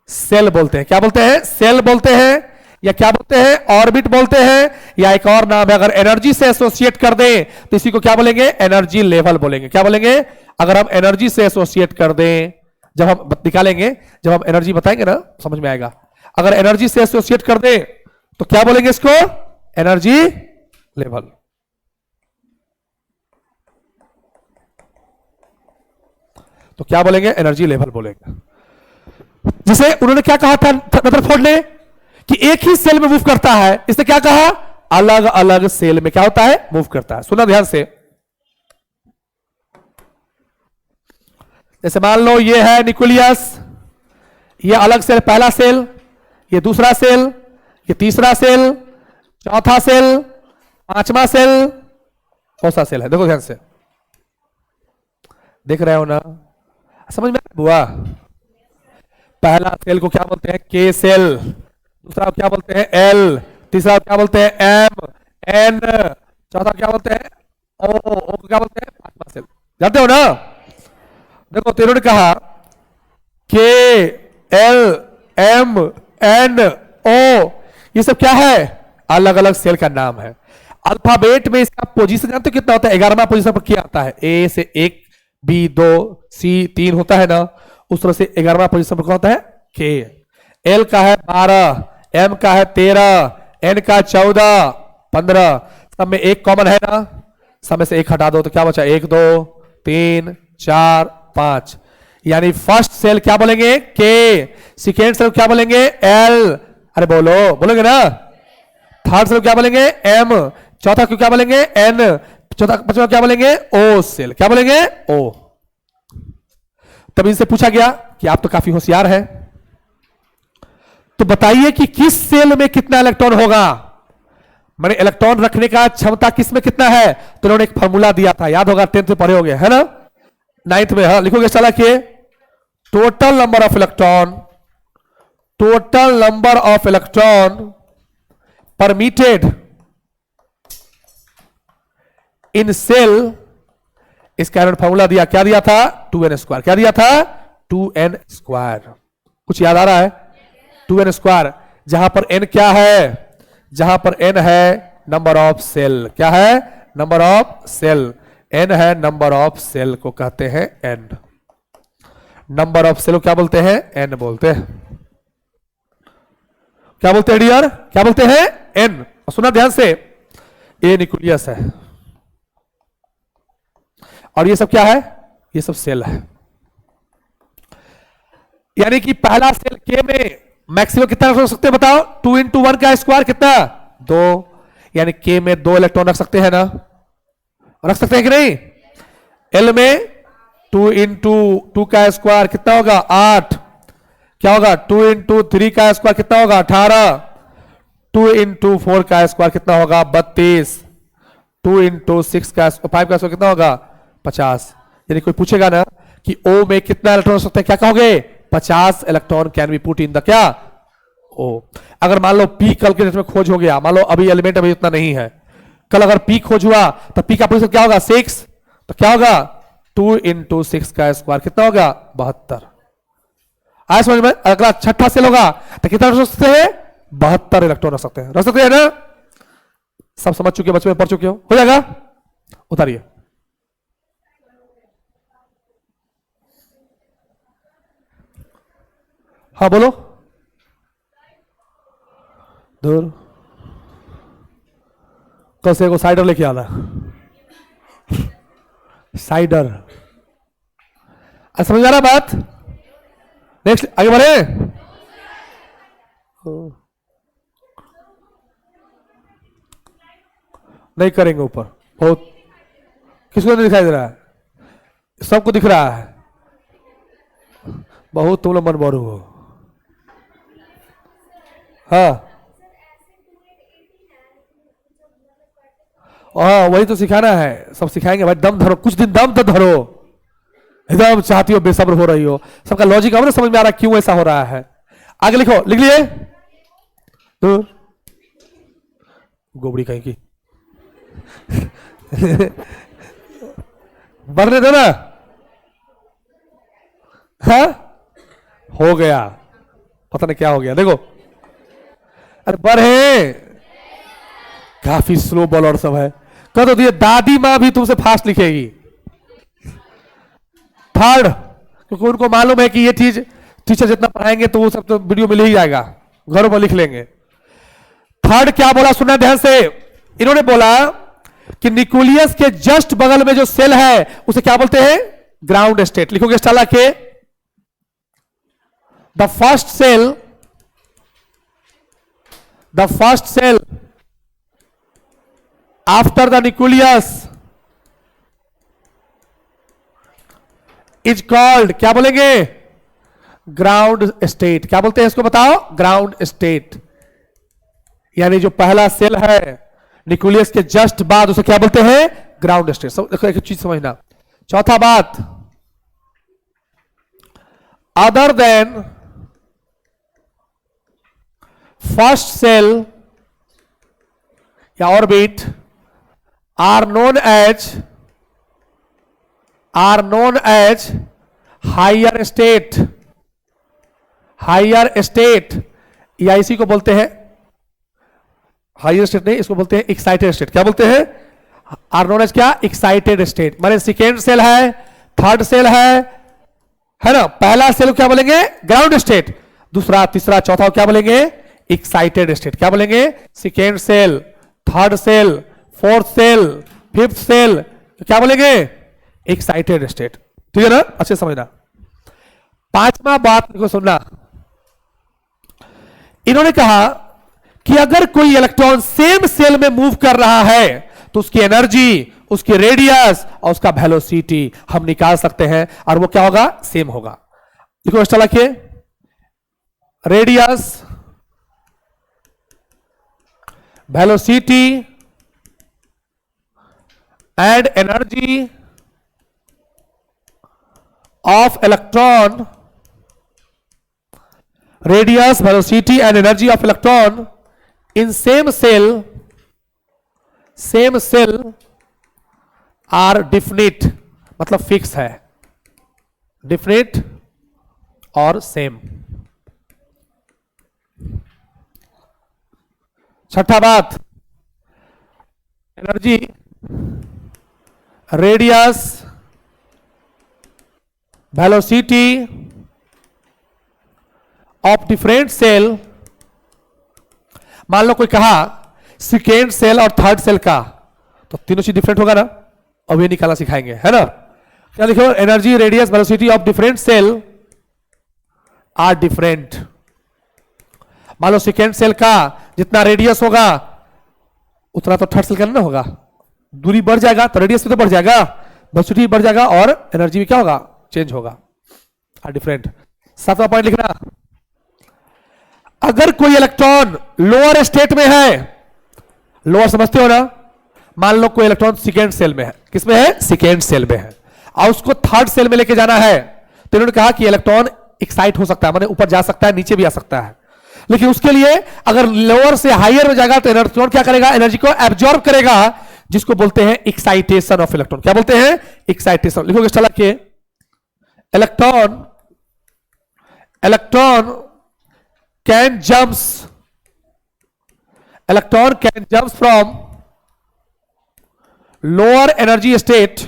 सेल बोलते हैं। क्या बोलते हैं? सेल बोलते हैं, या क्या बोलते हैं? ऑर्बिट बोलते हैं, या एक और नाम है, अगर एनर्जी से एसोसिएट कर दें तो इसी को क्या बोलेंगे? एनर्जी लेवल बोलेंगे। क्या बोलेंगे? अगर हम एनर्जी से एसोसिएट कर दें, जब हम निकालेंगे, जब हम एनर्जी बताएंगे ना, समझ में आएगा। अगर एनर्जी से एसोसिएट कर दें तो क्या बोलेंगे इसको? Energy level. तो क्या बोलेंगे? एनर्जी लेवल बोलेंगे। जैसे उन्होंने क्या कहा था रदरफोर्ड ने कि एक ही सेल में मूव करता है, इसने क्या कहा? अलग अलग सेल में क्या होता है? मूव करता है। सुना ध्यान से। जैसे मान लो ये है न्यूक्लियस, ये अलग सेल, पहला सेल, ये दूसरा सेल, ये तीसरा सेल, चौथा सेल, पांचवा सेल। कौन सा सेल है? देखो ध्यान से, देख रहे हो ना? समझ में हुआ? पहला सेल को क्या बोलते हैं? के सेल। दूसरा को क्या बोलते हैं? एल। तीसरा को क्या बोलते हैं? M, N. चौथा क्या बोलते हैं? ओ। ओ को क्या बोलते हैं? पांचवा सेल। जानते हो ना? देखो, तो इन्होंने कहा के, एल, एम, एन, ओ, ये सब क्या है? अलग अलग सेल का नाम है। अल्फाबेट में इसका पोजीशन जानते हो कितना होता है? 11वां पोजीशन पर क्या आता है? ए से 1, बी 2, सी 3 होता है ना, उस तरह से 11वां पोजीशन पर कौन होता है? के। एल का है 12, एम का है 13, एन का 14, 15। सब में एक कॉमन है ना, सब में से एक हटा दो तो क्या बचा? 1 2 3 4 5। यानी फर्स्ट सेल क्या बोलेंगे? के। सेकेंड सेल क्या बोलेंगे? एल। अरे बोलो, बोलोगे ना? थर्ड सेल क्या बोलेंगे? एम। चौथा क्यों क्या बोलेंगे? एन। चौथा पांचवा क्या बोलेंगे? ओ सेल। क्या बोलेंगे? ओ। तब इनसे पूछा गया कि आप तो काफी होशियार हैं, तो बताइए कि किस सेल में कितना इलेक्ट्रॉन होगा? मैंने इलेक्ट्रॉन रखने का क्षमता किस में कितना है, तो उन्होंने एक फॉर्मूला दिया था, याद होगा, 10th में पढ़े होंगे, है ना? 9th में। हाँ, लिखोगे चला कि total number of electron permitted in shell. इसका फॉर्मूला दिया, क्या दिया था? 2n²। क्या दिया था? 2n²। कुछ याद आ रहा है? 2n², जहां पर n क्या है? जहां पर n है नंबर ऑफ सेल। क्या है? Number of shell. n है नंबर ऑफ सेल को कहते हैं n। नंबर ऑफ सेल को क्या बोलते हैं? n बोलते हैं। क्या बोलते हैं डियर? क्या बोलते हैं? n। सुना ध्यान से, ये न्यूक्लियस है और ये सब क्या है? ये सब सेल है। यानी कि पहला सेल के में मैक्सिमम कितना रख सकते हैं बताओ? 2 इंटू 1 का स्क्वायर कितना? 2। यानी के में 2 इलेक्ट्रॉन रख सकते हैं ना? रख सकते हैं कि नहीं? एल में 2 इंटू 2 का स्क्वायर कितना होगा? 8। क्या होगा? 2 इंटू 3 का स्क्वायर कितना होगा? 18। 2 इंटू 4 का स्क्वायर कितना होगा? 32। 2 इंटू 5 का स्क्वायर कितना होगा? 50। यानी कोई पूछेगा ना कि ओ में कितना इलेक्ट्रॉन हो सकते हैं, क्या कहोगे? 50 electron can be put in the क्या? ओ। अगर मान लो पी कल के डेट में खोज हो गया, मान लो अभी एलिमेंट अभी इतना नहीं है, कल अगर पी खोज हुआ तो पी का प्रतिशत क्या होगा? 6। तो क्या होगा? 2 इंटू 6 का स्क्वायर कितना होगा? 72। आया समझ में? अगला छठा सेल होगा तो कितना रख सकते हैं? 72 इलेक्ट्रॉन रख सकते हैं। रख सकते हैं ना? सब समझ चुके, बचपन में पढ़ चुके हो जाएगा। उतारिए। हाँ बोलो। दूर कैसे को साइडर लेके आना। साइडर समझ आ रहा बात? नेक्स्ट आगे बढ़े। नहीं करेंगे ऊपर, बहुत किसको नहीं दिखाई दे रहा है? सबको दिख रहा है। बहुत तुम लोग मन बोरू हो। हाँ हाँ, वही तो सिखाना है, सब सिखाएंगे भाई। दम धरो, कुछ दिन दम तो धरो। एकदम चाहती हो, बेसब्र हो रही हो, सबका लॉजिक अब ना समझ में आ रहा है क्यों ऐसा हो रहा है। आगे लिखो, लिख लिए? तो गोबड़ी कहीं की बढ़ने दो ना। हाँ हो गया, पता नहीं क्या हो गया। देखो अरे बढ़े, काफी स्लो बॉलर सब है। कह दो दिए, दादी माँ भी तुमसे फास्ट लिखेगी। थर्ड, क्योंकि उनको मालूम है कि ये चीज टीचर जितना पढ़ाएंगे तो वो सब तो वीडियो में ही जाएगा, घरों पर लिख लेंगे। थर्ड क्या बोला, सुनना ध्यान से। इन्होंने बोला कि न्यूक्लियस के जस्ट बगल में जो सेल है उसे क्या बोलते हैं? Ground state. लिखोगे स्टाला के, the first shell after the nucleus is called, क्या बोलेंगे? Ground state. क्या बोलते हैं इसको बताओ? Ground state. यानी जो पहला सेल है न्यूक्लियस के जस्ट बाद उसे क्या बोलते हैं? Ground state. देखो एक चीज समझना। चौथा बात, अदर देन फर्स्ट सेल या orbit are known as higher state या इसी को बोलते हैं हायर स्टेट नहीं, इसको बोलते हैं एक्साइटेड स्टेट। क्या बोलते हैं? आर नोन एज क्या? Excited state. माने सेकेंड सेल है, थर्ड सेल है ना। पहला सेल क्या बोलेंगे? Ground state. दूसरा, तीसरा, चौथा क्या बोलेंगे? Excited state. क्या बोलेंगे? Second shell, third shell, fourth shell, fifth shell, क्या बोलेंगे? Excited state. ठीक है ना? अच्छे समझना। पांचवा बात को सुनना। इन्होंने कहा कि अगर कोई इलेक्ट्रॉन सेम सेल में मूव कर रहा है तो उसकी एनर्जी, उसकी रेडियस और उसका वेलोसिटी हम निकाल सकते हैं, और वो क्या होगा? सेम होगा। देखो एक्स्ट्रा लिखिए, radius, velocity and energy of electron, radius, velocity and energy of electron in same shell are definite, मतलब फिक्स है, डिफिनिट और सेम। छठा बात, energy, radius, velocity of different shell. मान लो कोई कहा सेकेंड सेल और थर्ड सेल का, तो तीनों चीज डिफरेंट होगा ना। अब ये निकालना सिखाएंगे, है ना। क्या लिखो? Energy, radius, velocity of different shell are different. मान लो सेकेंड सेल का जितना रेडियस होगा उतना तो थर्ड सेल का ना होगा, दूरी बढ़ जाएगा तो रेडियस भी तो बढ़ जाएगा, वेलोसिटी बढ़ जाएगा और एनर्जी भी क्या होगा, चेंज होगा, आर डिफरेंट। सातवां पॉइंट लिखना, अगर कोई इलेक्ट्रॉन लोअर स्टेट में है, लोअर समझते हो ना, मान लो कोई इलेक्ट्रॉन सेकेंड सेल में है, किसमें है, सेकेंड सेल में है, और उसको थर्ड सेल में लेके जाना है, तो इन्होंने कहा कि इलेक्ट्रॉन एक्साइट हो सकता है, माने ऊपर जा सकता है, नीचे भी आ सकता है, लेकिन उसके लिए अगर लोअर से हायर में जाएगा तो इलेक्ट्रॉन क्या करेगा, एनर्जी को एब्जॉर्ब करेगा, जिसको बोलते हैं एक्साइटेशन ऑफ इलेक्ट्रॉन। क्या बोलते हैं, एक्साइटेशन। लिखोगे चला के, electron can jumps from lower energy state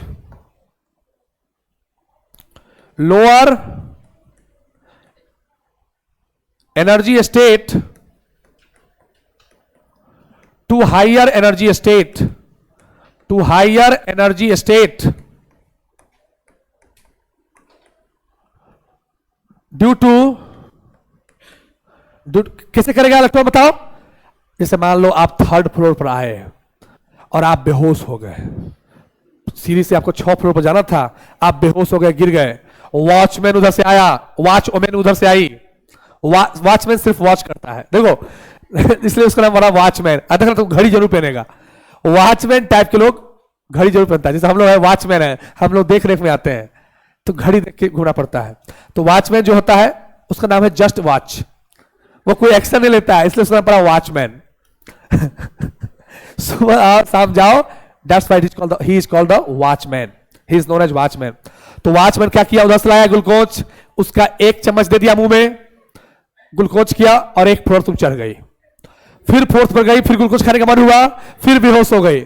to higher energy state due to कैसे करेगा इलेक्ट्रॉन, बताओ। जैसे मान लो आप थर्ड फ्लोर पर आए और आप बेहोश हो गए, सीढ़ी से आपको 6 फ्लोर पर जाना था, आप बेहोश हो गए, गिर गए, वॉचमैन उधर से आया, वॉचमैन उधर से आई, वॉचमैन सिर्फ वॉच करता है, देखो इसलिए उसका नाम बड़ा वॉचमैन। देखो तुम घड़ी जरूर पहनेगा, वॉचमैन टाइप के लोग घड़ी जरूर पहनता है, जैसे हम लोग है वॉचमैन है, हम लोग देख रेख में आते हैं तो घड़ी देख के घूमना पड़ता है। तो वॉचमैन जो होता है उसका नाम है जस्ट वॉच, वो कोई एक्शन नहीं लेता है, इसलिए उसका नाम पड़ा वॉचमैन। सुबह आओ शाम जाओ, that's why he is called the watchman, he is known as watchman. तो वॉचमैन क्या किया, उधर से लाया ग्लूकोज, उसका 1 चम्मच दे दिया मुंह में, ग्लूकोज किया और 1 फ्लोर तुम चढ़ गई, फिर 4th पर गई, फिर ग्लूकोज खाने का मन हुआ, फिर बेहोश हो गई,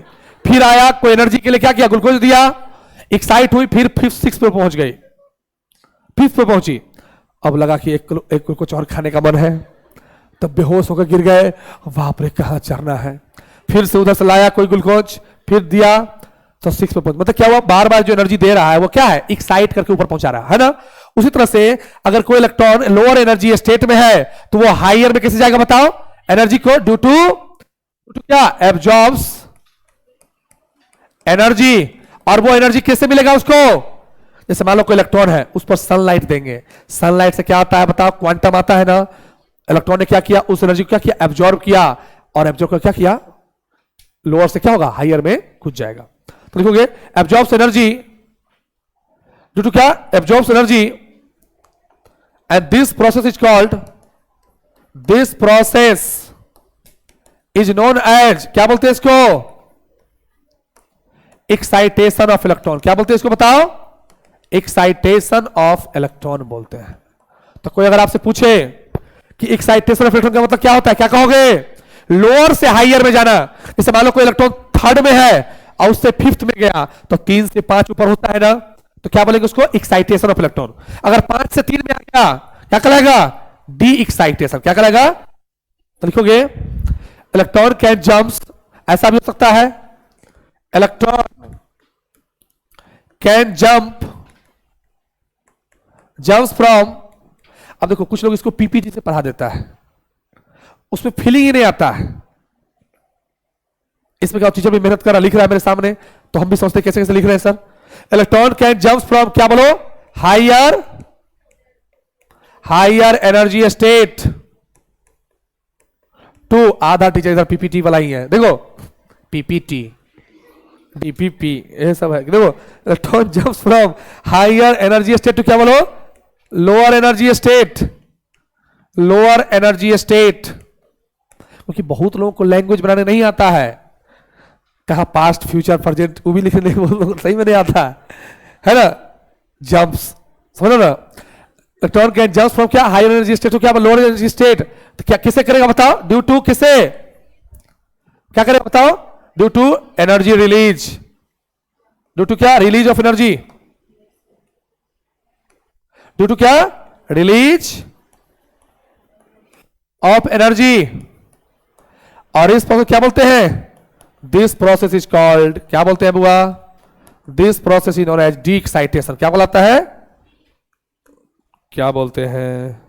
फिर आया, कोई एनर्जी के लिए क्या किया, ग्लूकोज दिया, एक्साइट हुई, फिर 5th 6th पे पहुंच गई, 5th पे पहुंची, अब लगा कि एक ग्लूकोज और खाने का मन है, तब बेहोश होकर गिर गए, बाप रे कहां चढ़ना है, फिर से उधर से लाया कोई ग्लूकोज, फिर दिया तो 6 पे पहुंच, मतलब क्या हुआ, बार बार जो एनर्जी दे रहा है वो क्या है, एक्साइट करके ऊपर पहुंचा रहा है ना। उसी तरह से अगर कोई इलेक्ट्रॉन लोअर एनर्जी स्टेट में है तो वो हायर में कैसे जाएगा, बताओ, एनर्जी को ड्यू टू क्या, एब्जॉर्ब्स एनर्जी, और वो एनर्जी कैसे मिलेगा उसको, जैसे मान लो कोई इलेक्ट्रॉन है, उस पर सनलाइट देंगे, सनलाइट से क्या आता है बताओ, क्वांटम आता है ना, इलेक्ट्रॉन ने क्या किया, उस एनर्जी को क्या किया, एब्जॉर्ब किया, और एब्जॉर्ब कर क्या किया, लोअर से क्या होगा, हायर में घुस जाएगा। तो लिखोगे एब्जॉर्ब्स एनर्जी ड्यू टू क्या, absorbs energy, and this process is known as, क्या बोलते हैं इसको, एक्साइटेशन ऑफ इलेक्ट्रॉन। क्या बोलते हैं इसको बताओ, एक्साइटेशन ऑफ इलेक्ट्रॉन बोलते हैं। तो कोई अगर आपसे पूछे कि एक्साइटेशन ऑफ इलेक्ट्रॉन का मतलब क्या होता है, क्या कहोगे, लोअर से हायर में जाना। जैसे मान लो कोई इलेक्ट्रॉन थर्ड में है और उससे 5th में गया तो 3 से 5 ऊपर होता है ना, तो क्या बोलेंगे उसको, एक्साइटेशन ऑफ इलेक्ट्रॉन। अगर 5 से 3 में आ गया क्या कहलाएगा, डी एक्साइटेशन। क्या कहलाएगा, तो लिखोगे इलेक्ट्रॉन कैन जम्प्स, ऐसा भी हो सकता है, इलेक्ट्रॉन कैन जम्प्स फ्रॉम, अब देखो कुछ लोग इसको पीपीटी से पढ़ा देता है, उसमें फीलिंग ही नहीं आता है। इसमें क्या, टीचर भी मेहनत कर रहा, लिख रहा है मेरे सामने, तो हम भी सोचते कैसे कैसे लिख रहे हैं sir. Electron can jumps from, क्या बोलो, हायर एनर्जी स्टेट टू, आधा टीचर इधर पीपीटी वाला ही है, देखो पीपीटी डीपीपी ये सब है, देखो electron jumps from higher energy state to, क्या बोलो, लोअर एनर्जी स्टेट। क्योंकि बहुत लोगों को लैंग्वेज बनाने नहीं आता है, कहा पास्ट फ्यूचर प्रेजेंट वो भी लिखने सही में नहीं आता है ना, जंप्स समझो ना, इलेक्ट्रॉन कैन जंप्स फ्रॉम क्या, हायर एनर्जी स्टेट टू क्या, लोअर एनर्जी स्टेट। तो क्या किसे करेगा बताओ, ड्यू टू किसे, क्या करेगा बताओ, due to energy release, due to क्या, release of energy, due to क्या, रिलीज ऑफ एनर्जी। और इस प्रोसेस क्या बोलते हैं, दिस प्रोसेस इज कॉल्ड, क्या बोलते हैं बुआ, this process is known as the excitation. क्या बोलाता है, क्या बोलते हैं,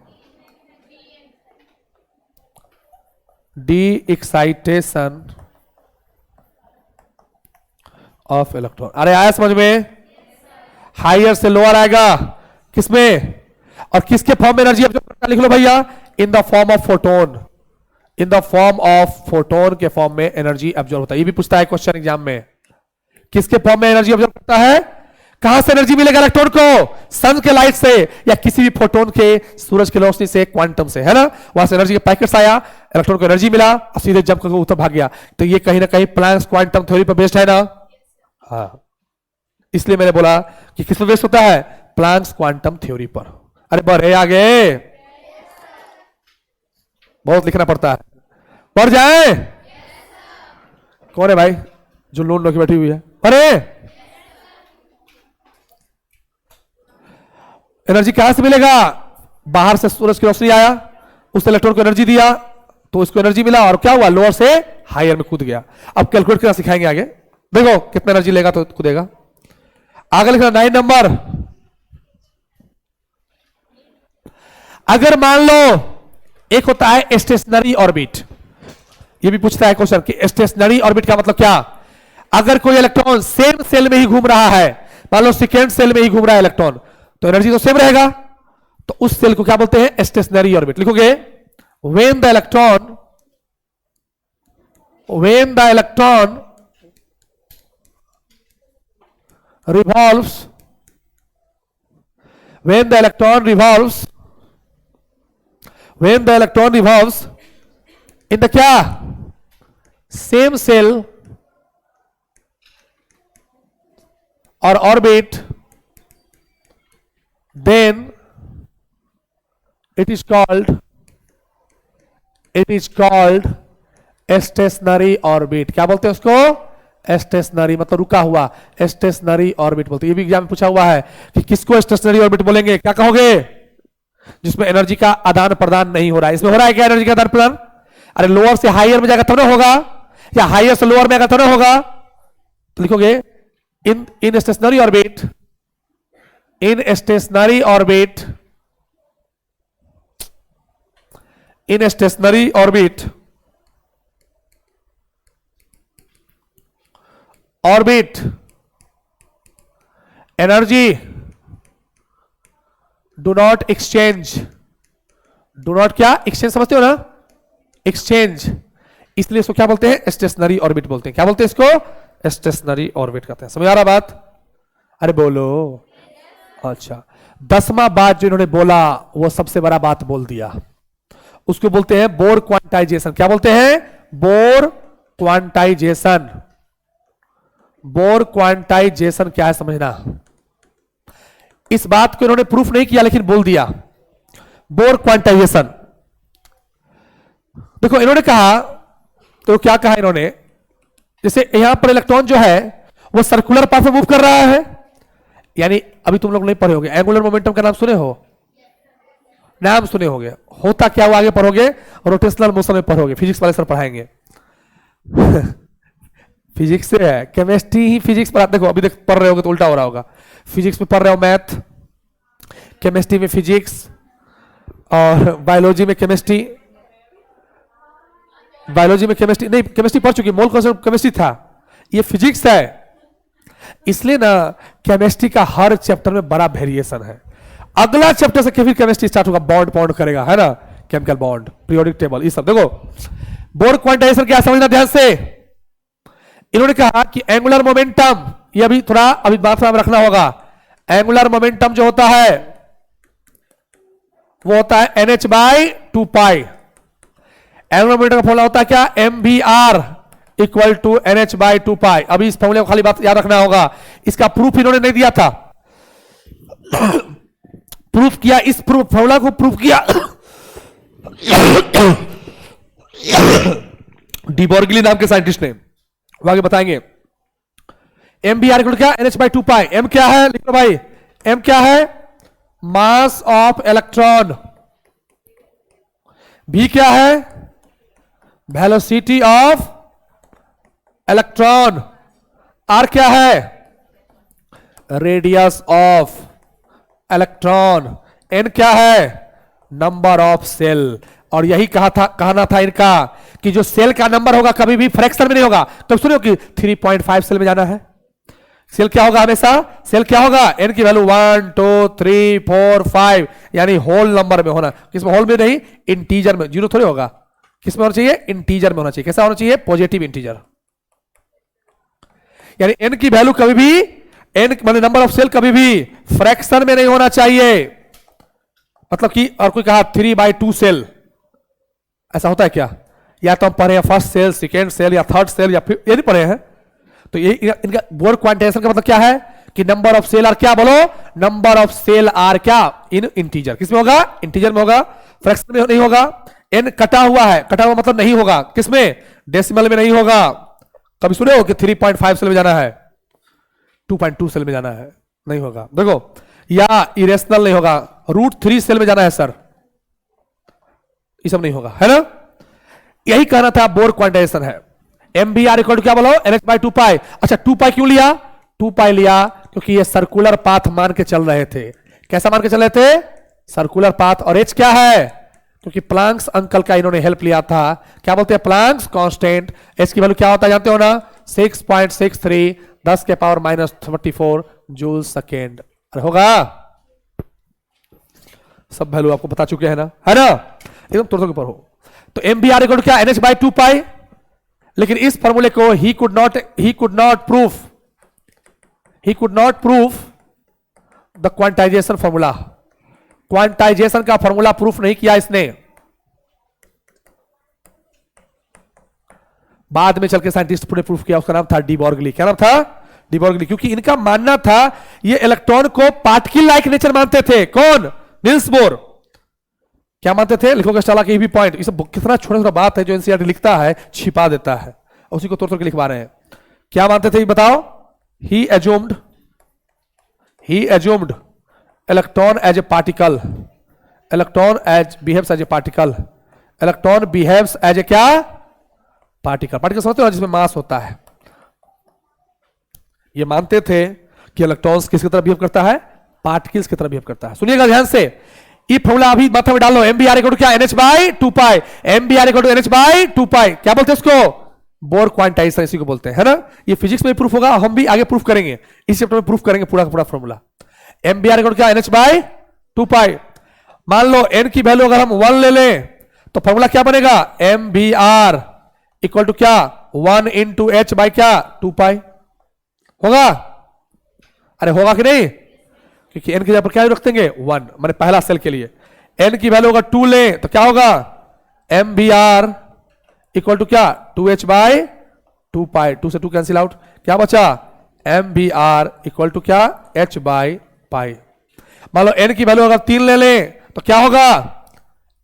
डी एक्साइटेशन ऑफ इलेक्ट्रॉन। अरे आया समझ में? हायर से लोअर आएगा किसमें, और किसके फॉर्म में एनर्जी एब्जॉर्ब करता है? लिख लो भैया, in the form of photon. In the form of photon के फॉर्म में एनर्जी एब्जॉर्ब होता है। ये भी पूछता है क्वेश्चन एग्जाम में, किसके फॉर्म में एनर्जी एब्जॉर्ब करता है? कहां से एनर्जी मिलेगा इलेक्ट्रॉन को? सन के लाइट से, या किसी भी फोटोन के, सूरज की रोशनी से, क्वांटम से, है ना? वहां से एनर्जी के पैकेट्स आया, इलेक्ट्रॉन को एनर्जी मिला और सीधे जंप करके ऊपर भाग गया। तो ये कहीं ना कहीं प्लैंक्स क्वांटम थ्योरी पर बेस्ड है ना? हाँ, इसलिए मैंने बोला कि किस पर बेस्ड होता है? प्लैंक्स क्वांटम थ्योरी पर। अरे बढ़े आगे, बहुत लिखना पड़ता है, बढ़ जाए। कौन है भाई जो लोन लेके बैठी हुई है? अरे एनर्जी कहां से मिलेगा? बाहर से सूरज की रोशनी आया, उस इलेक्ट्रॉन को एनर्जी दिया तो इसको एनर्जी मिला, और क्या हुआ? लोअर से हायर में कूद गया। अब कैलकुलेट करना सिखाएंगे आगे, देखो कितना एनर्जी लेगा तो कूदेगा। आगे लिखना 9 नंबर। अगर मान लो एक होता है स्टेशनरी ऑर्बिट, ये भी पूछता है क्वेश्चन कि स्टेशनरी ऑर्बिट का मतलब क्या? अगर कोई इलेक्ट्रॉन सेम सेल में ही घूम रहा है, मान लो सेकेंड सेल में ही घूम रहा है इलेक्ट्रॉन, तो एनर्जी तो सेम रहेगा, तो उस सेल को क्या बोलते हैं? Stationery orbit. लिखोगे when the electron revolves, when the electron revolves in the क्या? same cell or orbit, then it is called stationery orbit. क्या बोलते हैं उसको? स्टेशनरी, मतलब रुका हुआ, स्टेशनरी ऑर्बिट बोलते हैं। ये भी एग्जाम में पूछा हुआ है कि किसको स्टेशनरी ऑर्बिट बोलेंगे? क्या कहोगे? जिसमें एनर्जी का आदान प्रदान नहीं हो रहा है। इसमें हो रहा है क्या एनर्जी का आदान प्रदान? अरे लोअर से हायर में जाएगा तब ना होगा, या हायर से लोअर में आएगा तब ना होगा। तो लिखोगे in stationary orbit, in stationary orbit, in stationary orbit, orbit energy do not exchange, do not क्या? एक्सचेंज, समझते हो ना? एक्सचेंज, इसलिए इसको क्या बोलते हैं? स्टेशनरी ऑर्बिट बोलते हैं। क्या बोलते हैं इसको? स्टेशनरी ऑर्बिट कहते हैं। समझ आ रहा बात? अरे बोलो। अच्छा, 10वां बात जो इन्होंने बोला वो सबसे बड़ा बात बोल दिया, उसको बोलते हैं बोर क्वांटाइजेशन। क्या बोलते हैं? Bore quantization. बोर क्वांटाइजेशन क्या है समझना। इस बात को इन्होंने प्रूफ नहीं किया लेकिन बोल दिया, बोर क्वांटाइजेशन। देखो इन्होंने कहा, तो क्या कहा इन्होंने? जैसे यहां पर इलेक्ट्रॉन जो है वो सर्कुलर पाथ में मूव कर रहा है, यानी अभी तुम लोग नहीं पढ़े होगे, एंगुलर मोमेंटम का नाम सुने हो? नाम सुने होंगे। होता क्या वो आगे पढ़ोगे, रोटेशनल मोशन में पढ़ोगे, फिजिक्स वाले सर पढ़ाएंगे। फिजिक्स से है, केमिस्ट्री ही फिजिक्स पर। देखो अभी देख पढ़ रहे होगे तो उल्टा हो रहा होगा, फिजिक्स में पढ़ रहे हो मैथ, केमिस्ट्री में फिजिक्स, और बायोलॉजी में केमिस्ट्री। बायोलॉजी में केमिस्ट्री नहीं, केमिस्ट्री पढ़ चुकी, मोल कॉन्सेप्ट केमिस्ट्री था, ये फिजिक्स है। इसलिए ना केमिस्ट्री का हर चैप्टर में बड़ा वेरिएशन है। अगला चैप्टर से फिर केमिस्ट्री स्टार्ट होगा, बॉन्ड बॉन्ड करेगा, है ना? केमिकल बॉन्ड, पीरियोडिक टेबल, ये सब। देखो बोर क्वांटाइजेशन क्या समझना ध्यान से। इन्होंने कहा कि एंगुलर मोमेंटम, ये अभी थोड़ा अभी बात में रखना होगा। एंगुलर मोमेंटम जो होता है वो होता है NH/2π। एंगुलर मोमेंटम का फॉर्मूला होता है क्या? mvr equal to NH/2π। अभी इस फॉर्मूले को खाली बात याद रखना होगा। इसका प्रूफ इन्होंने नहीं दिया था, प्रूफ किया, इस प्रूफ फॉर्मूला को प्रूफ किया डिबॉर्गली नाम के साइंटिस्ट ने। वो आगे बताएंगे। mvr इक्वल क्या? NH/2π। m क्या है? लिख लो भाई, m क्या है? Mass of electron. v क्या है? Velocity of electron. r क्या है? Radius of electron. n क्या है? Number of shell. और यही कहना था इनका कि जो सेल का नंबर होगा कभी भी फ्रैक्शन में नहीं होगा। तो सुनिए कि 3.5 सेल में जाना है। सेल क्या होगा हमेशा? सेल क्या होगा? एन की वैल्यू 1 2 3 4 5 यानी होल नंबर में होना। किसमें? होल में नहीं, इंटीजर में। जीरो थोड़ी होगा। किसमें होना चाहिए? इंटीजर में होना चाहिए। कैसा होना चाहिए? Positive integer. यानी एन की वैल्यू कभी भी, एन मतलब नंबर ऑफ सेल कभी भी फ्रैक्शन में नहीं होना चाहिए। मतलब कि और कोई कहा 3/2 सेल, ऐसा होता है क्या? या तो हम पढ़े हैं फर्स्ट सेल, सेकेंड सेल या थर्ड सेल, या फिर ये नहीं पढ़े हैं। तो ये इनका बोर्ड क्वांटाइजेशन का मतलब क्या है कि नंबर ऑफ सेल आर क्या? बोलो, नंबर ऑफ सेल आर क्या? इन इंटीजर। किसमें होगा? इंटीजर में होगा, फ्रैक्शन में नहीं होगा। एन कटा हुआ है, कटा हुआ मतलब नहीं होगा। किसमें? डेसिमल में नहीं होगा। कभी सुने हो कि 3.5 सेल में जाना है, 2.2 सेल में जाना है? नहीं होगा। देखो, या इरेशनल नहीं होगा, √3 सेल में जाना है सर, ये सब नहीं होगा, है ना? यही कहना था, बोर्ड क्वांटाइजेशन है। MBR इक्वल टू क्या बोलो? NH/2π। अच्छा 2π क्यों लिया? 2π लिया क्योंकि ये सर्कुलर पाथ मान के चल रहे थे। कैसा मान के चल रहे थे? Circular path. और H क्या है? क्योंकि प्लांक्स अंकल का इन्होंने हेल्प लिया था। क्या बोलते हैं? Planck's constant. H की वैल्यू क्या होता है जानते हो ना? 6.63 10⁻⁻34 जूल सेकेंड। होगा? सब वैल्यू आपको बता चुके हैं ना, है ना? एकदम तुरंत के ऊपर हो। तो MBR इक्वल टू क्या? NH/2π। लेकिन इस फॉर्मूले को he could not proof the quantization formula. Quantization का फॉर्मूला प्रूफ नहीं किया इसने। बाद में चल के साइंटिस्ट ने प्रूफ किया, उसका नाम था डी बॉर्गली। क्या नाम था? डी बॉर्गली। क्योंकि इनका मानना था ये इलेक्ट्रॉन को पार्टिकल लाइक नेचर मानते थे। कौन? Nils bore. क्या मानते थे? लिखोगे स्टाला के भी पॉइंट। इसे कितना छोटा छोटा बात है जो एनसीईआरटी लिखता है, छिपा देता है, उसी को तोड़ तोड़ के लिखवा रहे हैं। क्या मानते थे बताओ? He assumed electron as a particle. Electron behaves as a particle. Electron behaves as a क्या? पार्टिकल। पार्टिकल समझते हो? जिसमें मास होता है। ये मानते थे कि इलेक्ट्रॉन्स किसकी तरह बिहेव करता है? पार्टिकल्स की तरह बिहेव करता है। सुनिएगा ध्यान से, ये फॉर्मूला अभी माथा में डालो। MBR इक्वल टू क्या? NH/2π। MBR equal to NH/2π। क्या बोलते हैं उसको? बोर क्वांटाइजेशन इसी को बोलते हैं, है ना? ये फिजिक्स में प्रूफ होगा, हम भी आगे प्रूफ करेंगे, इस चैप्टर में प्रूफ करेंगे पूरा का पूरा फॉर्मूला। MBR इक्वल टू क्या? NH/2π। मान लो n की वैल्यू अगर हम 1 ले लें तो फॉर्मूला क्या बनेगा? MBR इक्वल टू क्या? 1 × h बाई क्या? 2π। होगा? अरे होगा कि नहीं? क्योंकि n की जगह पर क्या रख देंगे? 1, माने पहला सेल के लिए। n की वैल्यू अगर 2 ले तो क्या होगा? MBR इक्वल टू क्या? 2h/2π। 2 से 2 कैंसिल आउट, क्या बचा? MBR इक्वल टू क्या? h/π। मान लो n की वैल्यू अगर 3 ले लें तो क्या होगा?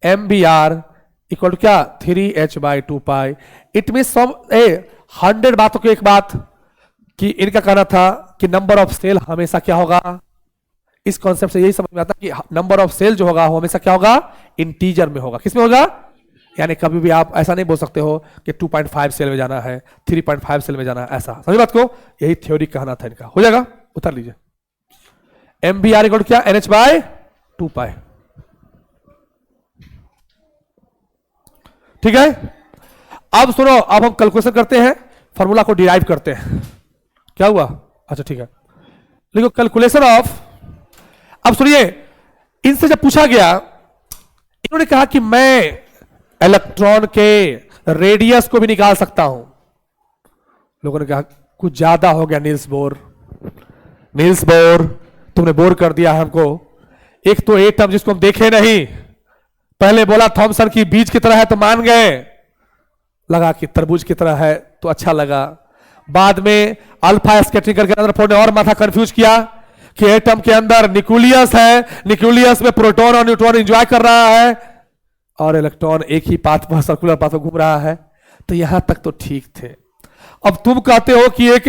MBR इक्वल टू क्या? 3h/2π। इट मीन सब 100 बातों की एक बात कि इनका कहना था कि नंबर ऑफ सेल हमेशा क्या होगा? इस कॉन्सेप्ट से यही समझ में आता है कि नंबर ऑफ सेल जो होगा वो हमेशा क्या होगा? इंटीजर में होगा। किसमें होगा? यानी कभी भी आप ऐसा नहीं बोल सकते हो कि 2.5 सेल में जाना है, 3.5 सेल में जाना है, ऐसा। समझ बात को? यही थ्योरी कहना था इनका। हो जाएगा? उतार लीजिए। MBR इक्वल टू क्या? NH/2π। ठीक है? अब सुनो, अब हम कैलकुलेशन करते हैं, फॉर्मूला को डिराइव करते हैं। क्या हुआ? अच्छा ठीक है, लिखो कैलकुलेशन ऑफ। अब सुनिए, इनसे जब पूछा गया, इन्होंने कहा कि मैं इलेक्ट्रॉन के रेडियस को भी निकाल सकता हूं। लोगों ने कहा कुछ ज्यादा हो गया नील्स बोर, तुमने बोर कर दिया हमको। एक तो एटम जिसको हम देखे नहीं, पहले बोला थॉमसन की बीज की तरह है तो मान गए, लगा कि तरबूज की तरह है तो अच्छा लगा। बाद में अल्फा स्कैटरिंग करके रदरफोर्ड ने और माथा कंफ्यूज किया कि एटम के अंदर न्यूक्लियस है, न्यूक्लियस में प्रोटॉन और न्यूट्रॉन एंजॉय कर रहा है और इलेक्ट्रॉन एक ही पाथ पर, सर्कुलर पाथ पर घूम रहा है। तो यहां तक तो ठीक थे। अब तुम कहते हो कि एक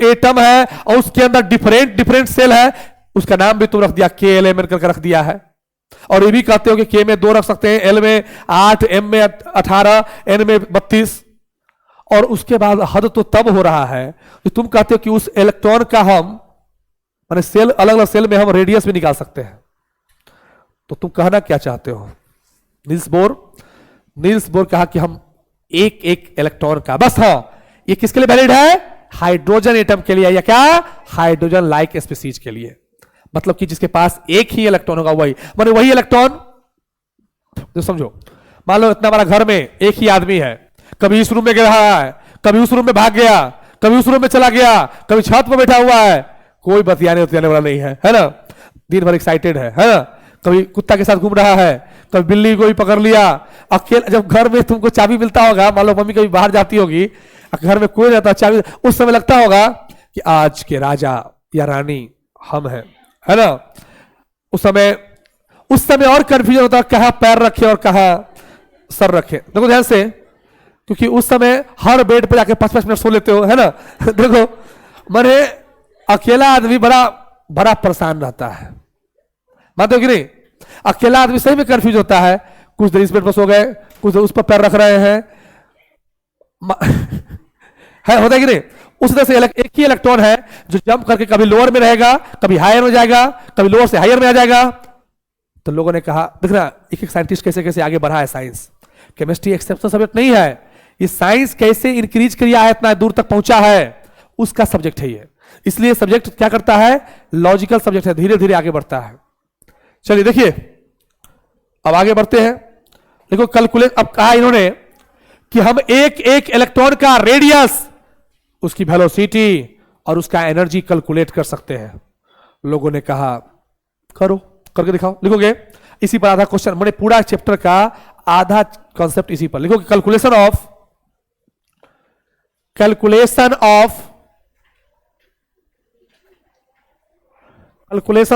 एटम है और उसके अंदर डिफरेंट सेल है, उसका नाम भी तुम रख दिया के एलिमेंट करके रख दिया है। और ये भी कहते हो कि के में 2 रख सकते हैं, एल में 8, एम में 18, एन में 32। और उसके बाद हद तो तब हो रहा है कि तुम कहते हो कि उस इलेक्ट्रॉन का हम माने सेल, अलग अलग सेल में हम रेडियस भी निकाल सकते हैं। तो तुम कहना क्या चाहते हो? नील्स बोर कहा कि हम एक एक इलेक्ट्रॉन का, बस। हाँ, ये किसके लिए वैलिड है? हाइड्रोजन एटम के लिए, या क्या? हाइड्रोजन लाइक स्पीसीज के लिए। मतलब कि जिसके पास एक ही इलेक्ट्रॉन होगा, वही माने वही इलेक्ट्रॉन। जो समझो, मान लो इतना बड़ा घर में एक ही आदमी है, कभी इस रूम में गिर रहा है, कभी उस रूम में भाग गया, कभी उस रूम में चला गया, कभी छत पर बैठा हुआ है, कोई बतियाने वाला नहीं है ना? दिन भर एक्साइटेड है ना? कभी कुत्ता के साथ घूम रहा है, कभी बिल्ली को भी पकड़ लिया। अकेले जब घर में तुमको चाबी मिलता होगा, मान लो मम्मी कभी बाहर जाती होगी, घर में कोई रहता, चाबी उस समय लगता होगा कि आज के राजा या रानी हम हैं, है ना? उस समय और कंफ्यूजन होता है, कहां पैर रखे और कहां सर रखे। देखो ध्यान से, क्योंकि उस समय हर बेड पर जाके 5-5 मिनट सो लेते हो, है ना? देखो माने अकेला आदमी बड़ा बड़ा परेशान रहता है, मानते हो कि नहीं? अकेला आदमी सही में कंफ्यूज होता है, कुछ देर इस बेड पर सो गए, कुछ देर उस पर पैर रख रहे हैं, है होता है कि नहीं? उस तरह से एक ही इलेक्ट्रॉन है जो जंप करके कभी लोअर में रहेगा, कभी हायर में जाएगा, कभी लोअर से हायर में आ जाएगा। तो लोगों ने कहा, देख रहा एक एक साइंटिस्ट कैसे कैसे आगे बढ़ा है। साइंस केमिस्ट्री एक्सेप्शनल सब्जेक्ट नहीं है, ये साइंस कैसे इंक्रीज किया है, इतना दूर तक पहुंचा है, उसका सब्जेक्ट है ये। इसलिए सब्जेक्ट क्या करता है? लॉजिकल सब्जेक्ट है, धीरे धीरे आगे बढ़ता है। चलिए देखिए, अब आगे बढ़ते हैं। देखो कैलकुलेट, अब कहा इन्होंने कि हम एक एक इलेक्ट्रॉन का रेडियस, उसकी वेलोसिटी और उसका एनर्जी कैलकुलेट कर सकते हैं। लोगों ने कहा करो, करके दिखाओ। लिखोगे इसी पर आधा क्वेश्चन, मैंने पूरा चैप्टर का आधा कॉन्सेप्ट इसी पर लिखोगे। Calculation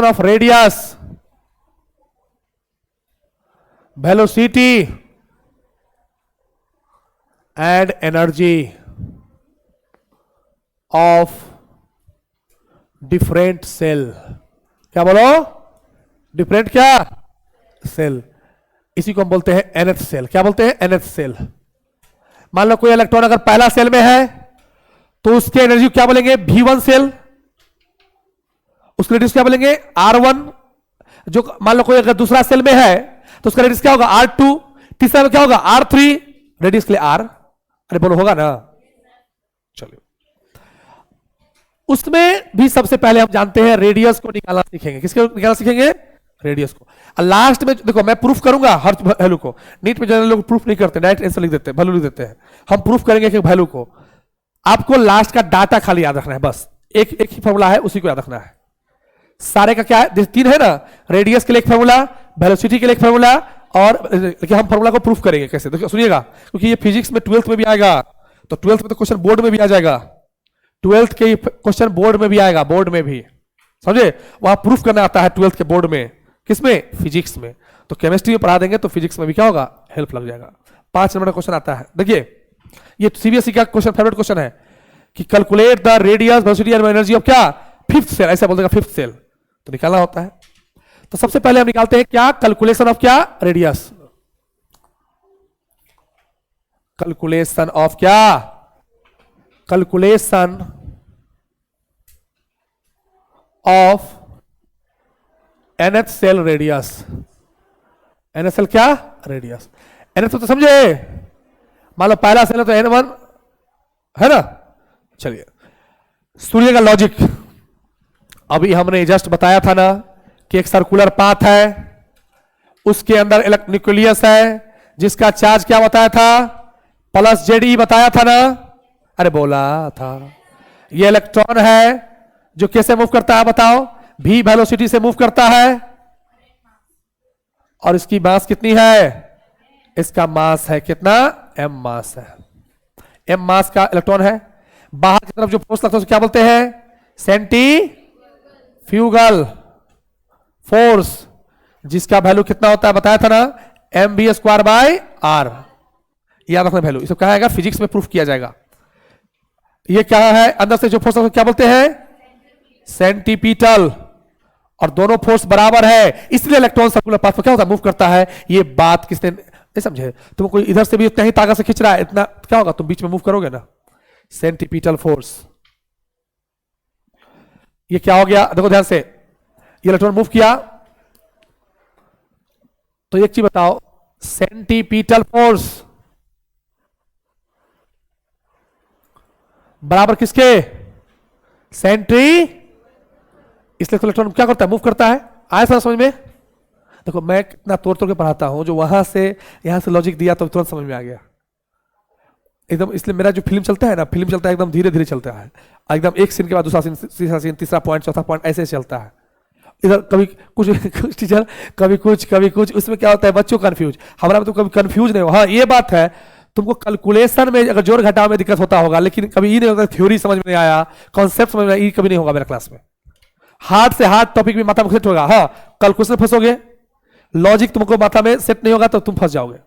of radius, velocity and energy of different shell. क्या बोलो? डिफरेंट क्या? सेल। इसी को हम बोलते हैं nth सेल। क्या बोलते हैं? nth shell. मान लो कोई इलेक्ट्रॉन अगर पहला सेल में है तो उसके एनर्जी क्या बोलेंगे? V1 cell. उसका रेडियस क्या बोलेंगे? R1। जो मान लो कोई अगर दूसरा सेल में है तो उसका रेडियस क्या होगा? R2। तीसरा में क्या होगा? R3। रेडियस के लिए R। अरे बोलो, होगा ना? चलिए, उसमें भी सबसे पहले हम जानते हैं रेडियस को निकालना सीखेंगे। किसको निकालना सीखेंगे? रेडियस को। लास्ट में देखो मैं प्रूफ करूंगा हर वैल्यू को। नीट में जनरल लोग प्रूफ नहीं करते, डायरेक्ट आंसर लिख देते हैं, वैल्यू लिख देते हैं। हम प्रूफ करेंगे कि वैल्यू को। आपको लास्ट का डाटा खाली याद रखना है, बस। एक ही फॉर्मूला है, उसी को याद रखना है। सारे का क्या है? 3 है ना? रेडियस के लिए एक फॉर्मूला, वेलोसिटी के लिए एक फॉर्मूला, और हम फॉर्मूला को प्रूफ करेंगे कैसे। देखो सुनिएगा, क्योंकि ये फिजिक्स में 12th में भी आएगा, तो 12th में तो क्वेश्चन बोर्ड में भी आ जाएगा। 12th के क्वेश्चन बोर्ड में भी आएगा, बोर्ड में भी, समझे? वहां प्रूफ करना आता है 12th के बोर्ड में। किसमें? फिजिक्स में। तो केमिस्ट्री में पढ़ा देंगे तो फिजिक्स में भी क्या होगा? हेल्प लग जाएगा। 5 नंबर का क्वेश्चन आता है। देखिए, ये सीबीएसई का क्वेश्चन, फेवरेट क्वेश्चन है कि calculate the radius, velocity and energy of क्या? 5th cell. ऐसा बोल देगा 5th सेल, तो निकालना होता है। तो सबसे पहले हम निकालते हैं क्या? कैलकुलेशन ऑफ क्या? रेडियस। कैलकुलेशन ऑफ क्या? Calculation of nth shell radius. nth shell क्या? रेडियस। nth तो समझे? मान लो पहला सेल है तो n1 है ना? चलिए सुनिएगा लॉजिक। अभी हमने जस्ट बताया था ना कि एक सर्कुलर पाथ है, उसके अंदर न्यूक्लियस है जिसका चार्ज क्या बताया था? प्लस जेडी बताया था ना? अरे बोला था। ये इलेक्ट्रॉन है जो कैसे मूव करता है बताओ? v वेलोसिटी से मूव करता है, और इसकी मास कितनी है? इसका मास है कितना? m मास है। m मास का इलेक्ट्रॉन है। बाहर की तरफ जो फोर्स लगता है क्या बोलते हैं? सेंट्रीफ्यूगल फोर्स, जिसका वैल्यू कितना होता है बताया था ना? mv²/r। याद रखना वैल्यू, इसको कहा जाएगा, फिजिक्स में प्रूफ किया जाएगा। ये क्या है? अंदर से जो फोर्स क्या बोलते हैं? सेंटीपिटल। और दोनों फोर्स बराबर है, इसलिए इलेक्ट्रॉन सर्कुलर पाथ पर क्या होता है? मूव करता है। ये बात किसने नहीं समझे? तुम कोई इधर से भी इतना ही ताकत से खींच रहा है, इतना क्या होगा? तुम बीच में मूव करोगे ना। Centripetal force. ये क्या हो गया? देखो ध्यान से, ये इलेक्ट्रॉन मूव किया तो एक चीज बताओ, सेंटीपिटल फोर्स बराबर किसके? सेंट्री। इसलिए तो इलेक्ट्रॉन क्या करता है? मूव करता है। आया सर समझ में? देखो मैं कितना तोड़ तोड़ के पढ़ाता हूं, जो वहां से यहां से लॉजिक दिया तो तुरंत समझ में आ गया एकदम। इसलिए मेरा जो फिल्म चलता है ना, फिल्म चलता है एकदम धीरे धीरे चलता है, एकदम एक सीन के बाद दूसरा सीन, तीसरा सीन, तीसरा पॉइंट, चौथा पॉइंट, ऐसे चलता है। इधर कभी कुछ कुछ टीचर, कभी कुछ, उसमें क्या होता है बच्चों कंफ्यूज, हमारा में तो कभी कंफ्यूज नहीं हो। हाँ ये बात है, तुमको कैलकुलेशन में अगर जोड़ घटाव में दिक्कत होता होगा, लेकिन कभी ये नहीं होता थ्योरी समझ में नहीं आया, कॉन्सेप्ट समझ में आया, ये कभी नहीं होगा मेरा क्लास में। हार्ड से हार्ड टॉपिक में माथा में सेट होगा। हाँ कैलकुलेशन फंसोगे, लॉजिक तुमको माथा में सेट नहीं होगा तो तुम फंस जाओगे।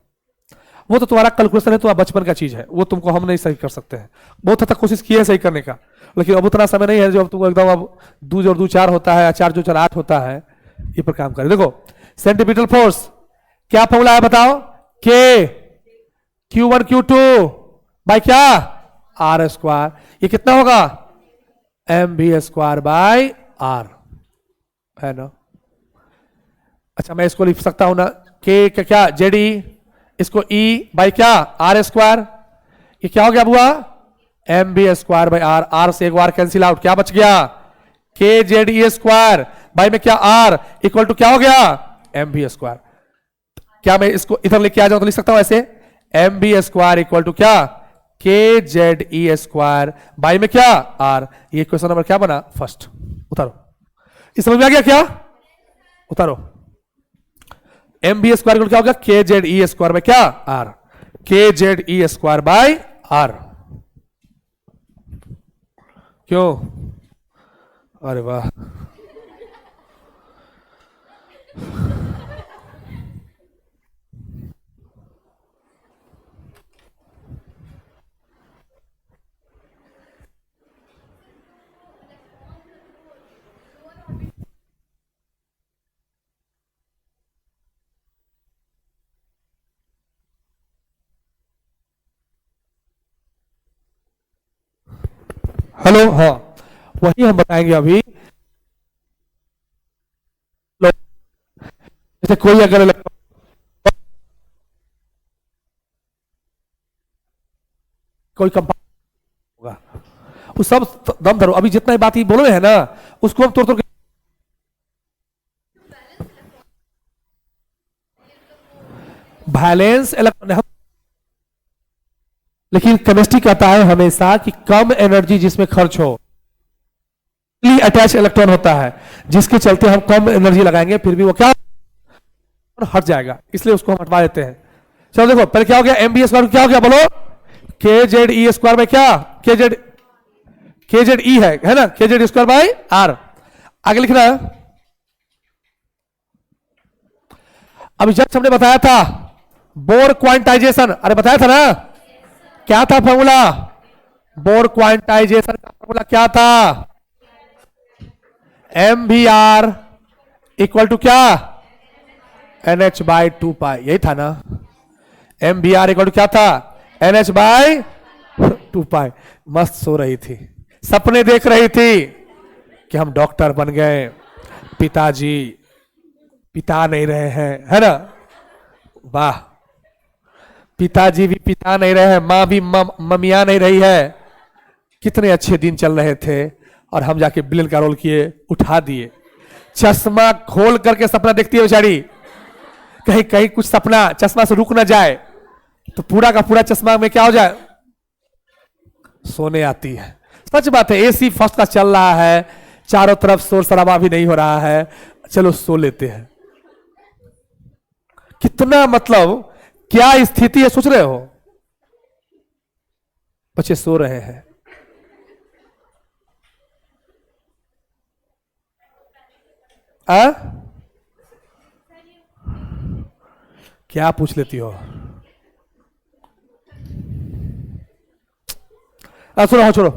वो तो तुम्हारा कैलकुलेशन है, तुम्हारा बचपन का चीज है, वो तुमको हम नहीं सही कर सकते हैं। बहुत हद तक कोशिश की है सही करने का, लेकिन अब उतना समय नहीं है जो अब तुमको एकदम अब 2 जोड़ 2 4 होता है, 4 जोड़ 4 8 होता है, ये पर काम करें। देखो सेंट्रीपिटल फोर्स क्या फॉर्मूला है बताओ? के Q1 Q2 बाय क्या? R square. ये कितना होगा? mv स्क्वायर बाय आर, है ना? अच्छा मैं इसको लिख सकता हूं ना, के क्या जेडी, इसको E बाई क्या? R square. ये क्या हो गया बुआ? mv square by R. R से एक बार कैंसिल आउट, क्या बच गया? K Z E square by में क्या? आर इक्वल टू क्या हो गया? mv square. क्या मैं इसको इधर लेके आ जाऊं तो लिख सकता हूं ऐसे, mv स्क्वायर इक्वल टू क्या? के जेड ई स्क्वायर बाई में क्या? आर। ये क्वेश्चन नंबर क्या बना? फर्स्ट। उतारो, इस समझ में आ गया क्या? उतारो। mb स्क्वायर क्या हो गया? K Z E square by क्या? R. K Z E square by R. क्यों? अरे वाह, हेलो। हाँ वही हम बताएंगे अभी। जैसे कोई अगर कोई कंपाउंड होगा, उस सब दम धरो, अभी जितना बात ही बोल रहे हैं ना उसको हम तोड़ तोड़ के बैलेंस इलेक्ट्रॉन। लेकिन केमिस्ट्री कहता है हमेशा कि कम एनर्जी जिसमें खर्च हो, अटैच इलेक्ट्रॉन होता है, जिसके चलते हम कम एनर्जी लगाएंगे फिर भी वो क्या हट जाएगा, इसलिए उसको हम हटवा देते हैं। चलो देखो पहले क्या हो गया? mb स्क्वायर क्या हो गया बोलो? के जेड ई स्क्वायर बाय क्या? के जेड ई है ना? K Z square by are. आगे लिखना है। अभी जब हमने बताया था बोर क्वांटाइजेशन, अरे बताया था ना, क्या था फॉर्मूला? बोर क्वांटाइजेशन का फॉर्मूला क्या था? mvr इक्वल टू क्या? nh बाई 2 पाई, यही था ना? mvr इक्वल टू क्या था? nh बाई 2 पाई। मस्त सो रही थी, सपने देख रही थी कि हम डॉक्टर बन गए, पिताजी पिता नहीं रहे हैं, है ना? वाह, पिताजी भी पिता नहीं रहे हैं, मां भी ममिया नहीं रही है। कितने अच्छे दिन चल रहे थे और हम जाके विलेन का रोल किए, उठा दिए। चश्मा खोल करके सपना देखती है बेचारी, कहीं कहीं कुछ सपना चश्मा से रुक ना जाए तो पूरा का पूरा चश्मा में क्या हो जाए, सोने आती है। सच बात है, एसी फर्स्ट का चल रहा है, चारों तरफ शोर शराबा भी नहीं हो रहा है, चलो सो लेते हैं। कितना मतलब क्या स्थिति है सोच रहे हो? बच्चे सो रहे हैं। आ? क्या पूछ लेती हो? सुनो छोड़ो,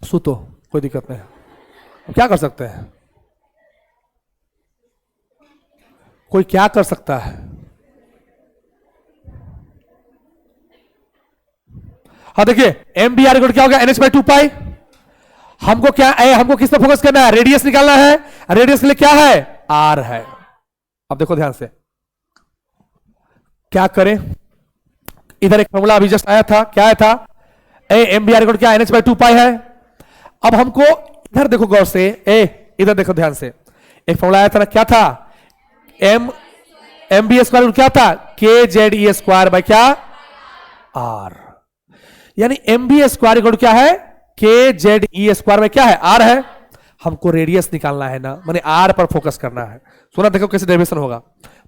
सुतो, कोई दिक्कत नहीं। अब क्या कर सकते हैं? कोई क्या कर सकता है? हाँ देखिए, mvr इक्वल क्या हो गया? nh बाई 2 पाई। हमको क्या है? हमको किस पे फोकस करना है? रेडियस निकालना है। रेडियस के लिए क्या है? r है। अब देखो ध्यान से, क्या करें? इधर एक फॉर्मूला अभी जस्ट आया था, क्या आया था? एम बी आर इक्वल क्या, NH बाई 2 पाई है। अब हमको इधर देखो गौर से, इधर देखो ध्यान से, एक फॉर्मूला आया था ना, क्या था, एम बी स्क्वायर क्या था, K Z E square by क्या, आर। यानी एम बी स्क्वायर इक्वल क्या है, के जेड ई स्क्वायर में क्या है, आर है। हमको रेडियस निकालना है ना, माने आर पर फोकस करना है। सुना देखो कैसे डेरिवेशन होगा,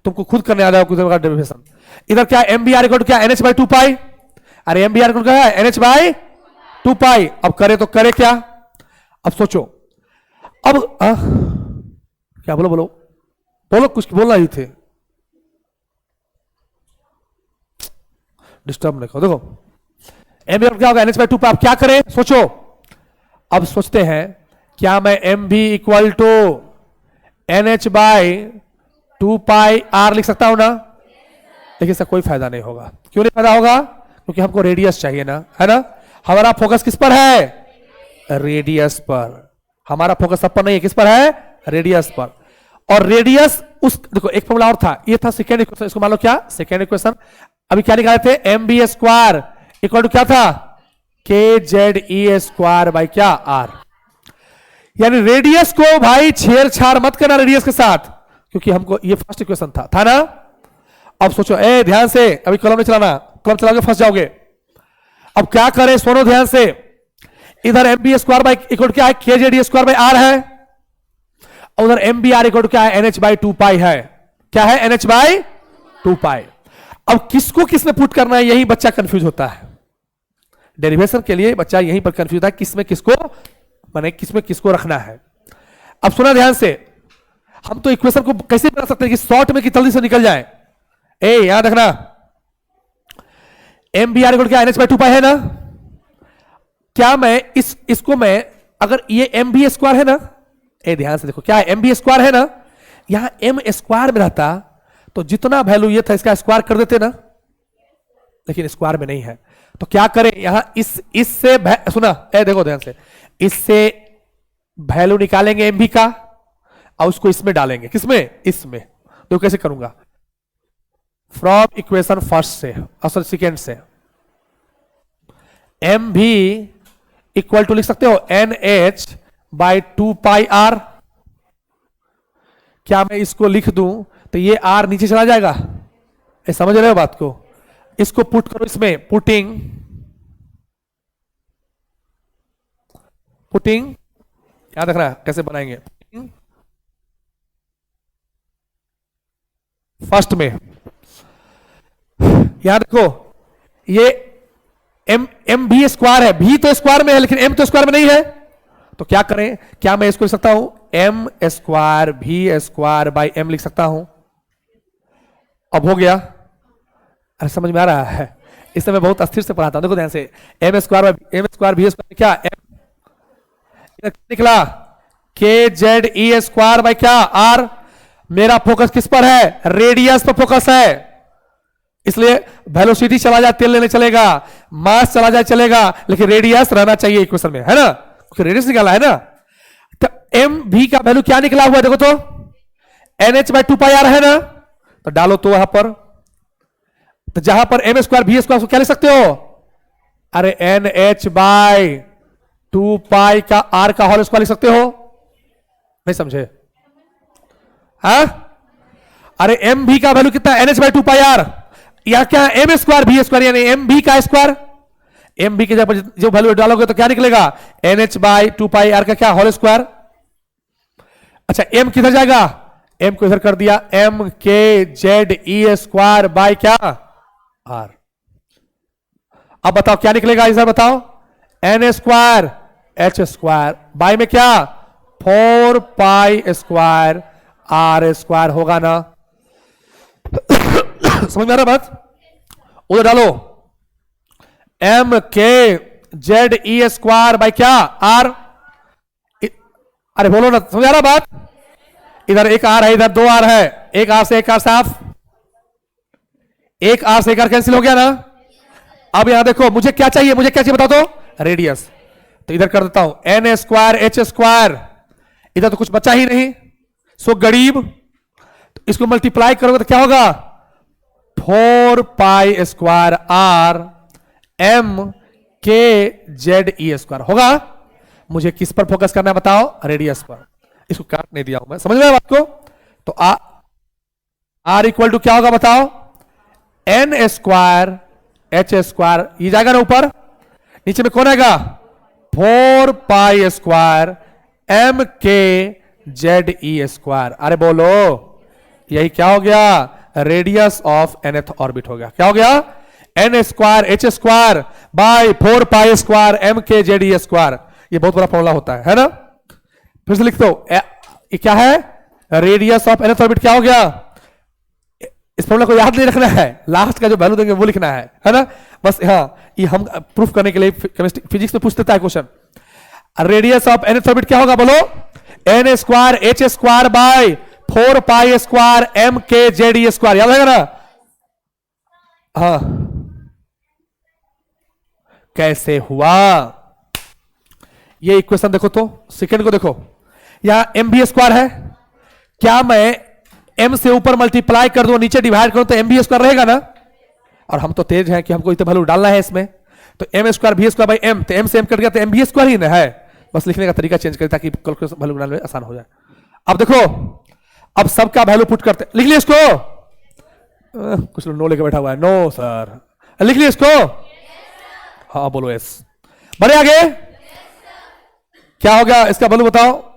तुमको खुद करने आ जाएगा डेरिवेशन। इधर क्या एम बी आर इक्वल क्या, NH बाई 2 पाई। अरे एम बी आर इक्वल क्या है, NH बाई 2 पाई। अब करे तो करे क्या, अब सोचो, अब क्या बोलो बोलो बोलो, कुछ बोलना ही थे, डिस्टर्ब नहीं करो। देखो एम बी क्या होगा, NH बाई 2 पाई। अब क्या करें, सोचो। अब सोचते हैं, क्या मैं M V equal to NH by 2 pi R लिख सकता हूं ना। लेकिन इसका कोई फायदा नहीं होगा। क्यों नहीं फायदा होगा, क्योंकि हमको रेडियस चाहिए ना, है ना। हमारा फोकस किस पर है, रेडियस पर। हमारा फोकस सब पर नहीं है, किस पर है, रेडियस पर। और रेडियस उस, देखो एक फॉर्मूला और था, ये था सेकेंड इक्वेशन, इसको मान लो क्या, सेकेंड इक्वेशन। अभी क्या निकाले थे, M V square equal to क्या था, K Z E square by क्या, आर। यानी रेडियस को भाई छेड़छाड़ मत करना रेडियस के साथ, क्योंकि हमको ये फर्स्ट इक्वेशन था ना। अब सोचो, ध्यान से, अभी कलम नहीं चलाना, कलम चलाओगे फंस जाओगे। अब क्या करें, सुनो ध्यान से। इधर M V square by equal क्या है, K Z E square by R है। और उधर एम बी आर इक्वल क्या है, NH बाई 2 पाई है। क्या है, NH बाई 2 पाई। अब किसको किसमें पुट करना है, यही बच्चा कंफ्यूज होता है। डेरिवेशन के लिए बच्चा यहीं पर कंफ्यूज है, किसमें किसको, माने किसमें किसको रखना है। अब सुना ध्यान से, हम तो इक्वेशन को कैसे बना सकते हैं कि शॉर्ट में कि जल्दी से निकल जाए। याद रखना, एम बी आर इक्वल क्या, NH बाई 2 पाई है ना। क्या मैं इसको मैं, अगर ये एम बी स्क्वायर है ना, ध्यान से देखो, क्या है, एम बी स्क्वायर है ना। यहां एम स्क्वायर में रहता तो जितना वैल्यू ये था इसका स्क्वायर कर देते ना, लेकिन स्क्वायर में नहीं है। तो क्या करें, यहां इससे सुना, देखो ध्यान से, इससे वैल्यू निकालेंगे एम बी का और उसको इसमें डालेंगे, किसमें, इसमें। तो कैसे करूंगा, फ्रॉम इक्वेशन फर्स्ट से, असल सेकेंड से, एम भी इक्वल टू लिख सकते हो NH बाई 2 पाई आर। क्या मैं इसको लिख दूं तो ये आर नीचे चला जाएगा, समझ रहे हो बात को। इसको पुट करो इसमें, पुटिंग याद रखना कैसे बनाएंगे, फर्स्ट में। यहां देखो, ये एम भी स्क्वायर है, भी तो स्क्वायर में है लेकिन एम तो स्क्वायर में नहीं है। तो क्या करें, क्या मैं इसको लिख सकता हूं, एम स्क्वायर भी स्क्वायर बाई एम लिख सकता हूं। अब हो गया, अरे समझ में आ रहा है, इससे मैं बहुत अस्थिर से पढ़ाता हूं। देखो ध्यान से, एम स्क्वायर भी स्क्वायर क्या, एम निकला, के जेड ई स्क्वायर बाई क्या, आर। मेरा फोकस किस पर है, रेडियस पर फोकस है, इसलिए वेलोसिटी चला जाए तेल लेने चलेगा, मास चला जाए चलेगा, लेकिन रेडियस रहना चाहिए इक्वेशन में, है ना, क्योंकि रेडियस निकाला है ना। तो एम भी का वैल्यू क्या निकला हुआ है, देखो तो NH बाई 2 पाई आर है ना। तो डालो तो वहां पर, तो जहां पर एम स्क्वायर भी स्क्वायर क्या लिख सकते हो, अरे NH बाई 2 पाई का आर का होल स्क्वायर लिख सकते हो, नहीं समझे, हाँ। अरे एम भी का वैल्यू कितना है, NH बाई 2 पाई आर। या क्या, एम स्क्वायर भी स्क्वायर, यानी एम भी का स्क्वायर। एम भी के जो वैल्यू डालोगे तो क्या निकलेगा, NH बाई 2 पाई आर का क्या, होल स्क्वायर। अच्छा, एम किधर जाएगा, एम को इधर कर दिया, M K Z E square by क्या, आर। अब बताओ क्या निकलेगा, इधर बताओ, N square H square by में क्या, 4 पाई स्क्वायर आर स्क्वायर होगा ना। समझ में आ रहा बात, उधर डालो, M K Z E square by क्या, आर। अरे बोलो ना, समझ आ रहा बात। इधर एक आर है, इधर 2 आर है, एक आर से एक आर साफ, एक आर से एक आर कैंसिल हो गया ना। अब यहां देखो, मुझे क्या चाहिए, मुझे क्या चाहिए बताओ तो, रेडियस। तो इधर कर देता हूं, एन स्क्वायर एच स्क्वायर, इधर तो कुछ बचा ही नहीं, सो गरीब। तो इसको मल्टीप्लाई करोगे तो क्या होगा, 4 pi square R M K Z E square होगा। मुझे किस पर फोकस करना है बताओ? रेडियस पर। इसको काट नहीं दिया हूं मैं, समझ में बात को? तो आर इक्वल टू क्या होगा बताओ? एन स्क्वायर एच स्क्वायर, ये जाएगा ना ऊपर, नीचे में कौन आएगा? 4 pi square M K Z E square. अरे बोलो, यही क्या हो गया? रेडियस ऑफ nth ऑर्बिट हो गया। क्या हो गया? N square H square by 4 pi square M K Z E square. ये बहुत बड़ा फॉर्मूला होता है ना? फिर से लिख दो, ये क्या है? रेडियस ऑफ nth ऑर्बिट क्या हो गया? इस फॉर्मूला को याद नहीं रखना है, लास्ट का जो वैल्यू देंगे वो लिखना है ना? बस हाँ, ये हम प्रूफ करने के लिए केमिस्ट्री फिजिक्स में पूछ देता है question. Radius of nth orbit क्या होगा बोलो? N square H square by 4 pi square M K Z E square. याद रहेगा ना? हाँ, कैसे हुआ ये इक्वेशन? देखो तो सेकंड को देखो, यहां एम बी स्क्वायर है, क्या मैं m से ऊपर मल्टीप्लाई कर दूं नीचे डिवाइड करूं तो एम बी स्क्वायर रहेगा ना? और हम तो तेज हैं कि हमको इतना वैल्यू डालना है इसमें, तो एम स्क्वायर भी स्क्वायर बाई एम, तो एम से एम कट गया तो एम बी स्क्वायर ही ना है। बस लिखने का तरीका चेंज करें ताकि कैलकुलेशन वैल्यू बनाने में आसान हो जाए। अब देखो, अब सबका वैल्यू पुट करते, लिख लिया इसको? कुछ लोग नो लेके बैठा हुआ है, नो सर। लिख लिया इसको? हाँ बोलो यस। बढ़े आगे, क्या हो गया इसका वैल्यू बताओ?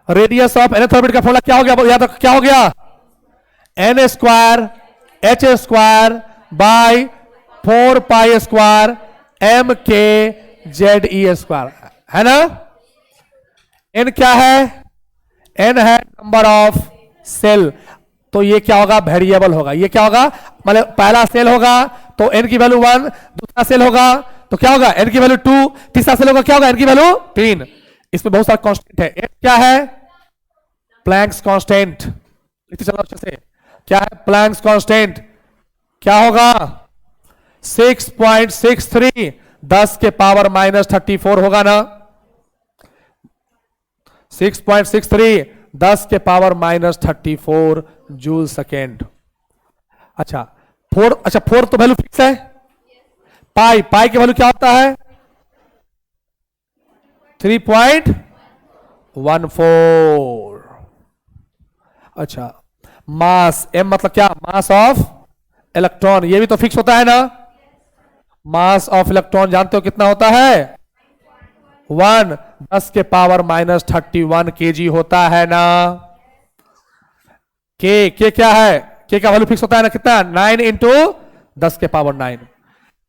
रेडियस ऑफ nth ऑर्बिट का फॉर्मूला क्या हो गया? याद रखो, क्या हो गया? N square H square by 4 pi square M K Z E square, है ना? एन क्या है? एन है नंबर ऑफ सेल, तो ये क्या होगा? वेरिएबल होगा। ये क्या होगा? मतलब पहला सेल होगा तो एन की वैल्यू 1, दूसरा सेल होगा तो क्या होगा? एन की वैल्यू 2, तीसरा सेल होगा क्या होगा? एन की वैल्यू 3। इसमें बहुत सारा कांस्टेंट है। एन क्या है? Planck's constant. लिखते चलो अच्छे से, क्या है प्लैंक्स कांस्टेंट? क्या होगा? 6.63 10 के पावर माइनस 34 होगा ना? 6.63 10 के पावर माइनस 34 जूल सेकेंड। अच्छा 4 तो वैल्यू फिक्स है। पाई की वैल्यू क्या होता है? 3.14। अच्छा, मास m मतलब क्या? मास ऑफ इलेक्ट्रॉन, ये भी तो फिक्स होता है ना? मास ऑफ इलेक्ट्रॉन जानते हो कितना होता है? 1 10 के पावर माइनस 31 kg होता है ना? के क्या है? के का वैल्यू फिक्स होता है ना? कितना? 9 इंटू 10 के पावर 9।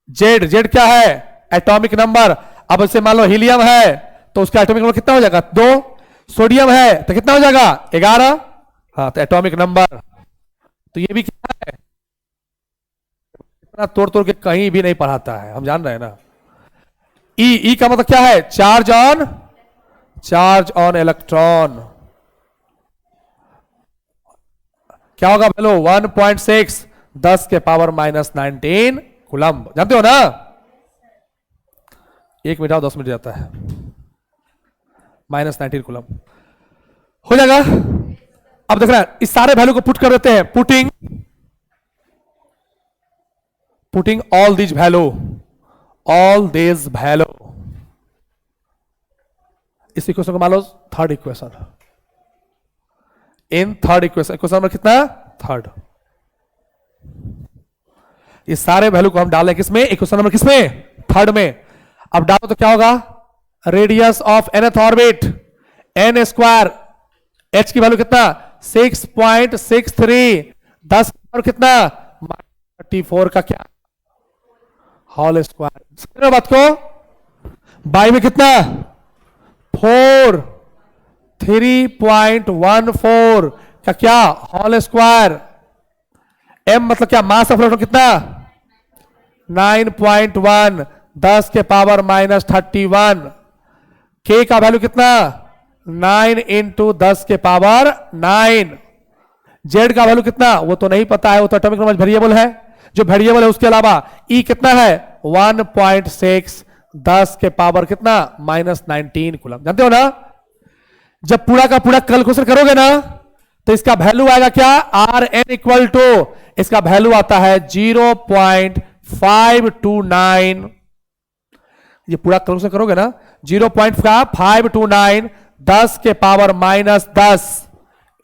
जेड क्या है? Atomic number. अब इसे मान लो हीलियम है तो उसका एटॉमिक नंबर कितना हो जाएगा? 2। सोडियम है तो कितना हो जाएगा? 11। हाँ, तो एटॉमिक नंबर। तो ये भी क्या है? इतना तोड़ के कहीं भी नहीं पढ़ाता है, हम जान रहे हैं ना? ई का मतलब क्या है? Charge on electron. क्या होगा वैल्यू? 1.6 10 के पावर माइनस 19 कूलम्ब। जानते हो ना? 1 मिनट और 10 मिनट जाता है, माइनस 19 कूलम्ब हो जाएगा। अब देख रहे हैं, इस सारे वैल्यू को पुट कर देते हैं। पुटिंग ऑल दिस वैल्यू इस इक्वेशन को मान लो third equation. In third equation number कितना? 3rd। ये सारे वैल्यू को हम डालें किसमें? इक्वेशन नंबर किसमें? 3rd में। अब डालो तो क्या होगा? Radius of nth orbit N square, H की वैल्यू कितना? 6.63 10 और कितना? 34 का क्या? Whole square. समझ बात को? बाई में कितना? 4 3.14 का क्या? Whole square. एम मतलब क्या? मास ऑफ इलेक्ट्रॉन कितना? 9.1 10 के पावर माइनस 31। के का वैल्यू कितना? 9 इंटू 10 के पावर 9। जेड का वैल्यू कितना? वो तो नहीं पता है, वो तो एटॉमिक नंबर वेरिएबल है। जो वेरिएबल है उसके अलावा ई कितना है? 1.6 10 के पावर कितना? Minus 19 coulomb. जानते हो ना? जब पूरा का पूरा कैलकुलेशन करोगे ना तो इसका वैल्यू आएगा क्या? आर एन इक्वल टू, इसका वैल्यू आता है 0.529 ये पूरा कैलकुलेशन करोगे ना, 0.529 10 के पावर -10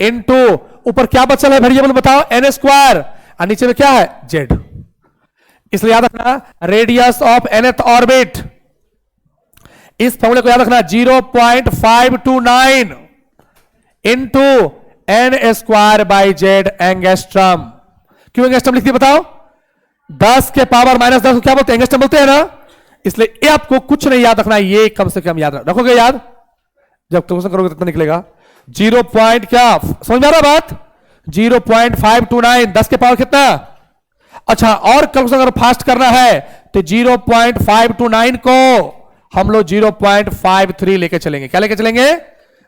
इंटू ऊपर क्या बचल है वेरिएबल बताओ, n स्क्वायर, और नीचे में क्या है z। इसलिए याद रखना रेडियस ऑफ nth ऑर्बिट, इस फॉर्मूले को याद रखना 0.529 into n square by Z angstrom. क्यों एंगस्ट्रम लिख दिया बताओ, 10 के पावर -10 को क्या बोलते हैं, एंगस्ट्रम बोलते हैं ना। इसलिए ये आपको कुछ नहीं याद रखना, ये कम से कम याद रखोगे, याद जब कैलकुलेशन करोगे कितना निकलेगा, 0. क्या समझ में आ रहा बात, 0.529 10 के पावर कितना। अच्छा, और कैलकुलेशन अगर फास्ट करना है तो 0.529 को हम लोग 0.53 लेके चलेंगे। क्या लेके चलेंगे,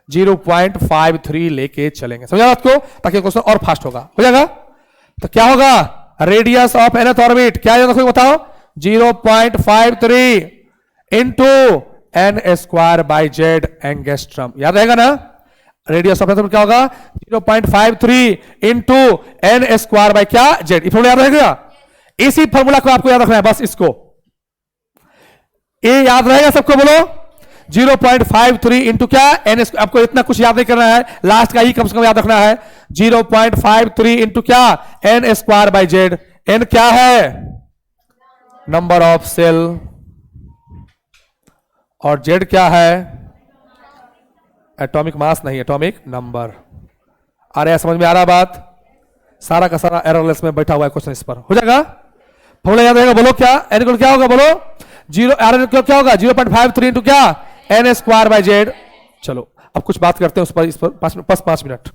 0.53 लेके चलेंगे। समझा बात को, ताकि क्वेश्चन और फास्ट होगा, हो जाएगा। तो क्या होगा, रेडियस ऑफ nth ऑर्बिट क्या याद रखोगे बताओ, 0.53 into n square by Z angstrom. याद रहेगा ना, रेडियस ऑफ क्या होगा 0.53 इंटू n स्क्वायर बाई क्या जेड। ये फॉर्मूला याद रहेगा, इसी फॉर्मूला को आपको याद रखना है, बस इसको, ये याद रहेगा सबको, बोलो 0.53 इंटू क्या n। आपको इतना कुछ याद नहीं करना है, लास्ट का ही कम से कम याद रखना है, 0.53 इंटू क्या n square by Z. n क्या है, नंबर ऑफ सेल, और z क्या है, एटॉमिक मास नहीं, एटॉमिक नंबर। अरे समझ में आ रहा बात, सारा का सारा एररलेस में बैठा हुआ है क्वेश्चन, इस पर हो जाएगा। फॉर्मूला याद रहेगा, बोलो क्या n इक्वल क्या होगा, बोलो 0 क्या होगा 0.53 इंटू क्या n स्क्वायर बाई जेड। चलो अब कुछ बात करते हैं उस पर, इस पर 5 मिनट।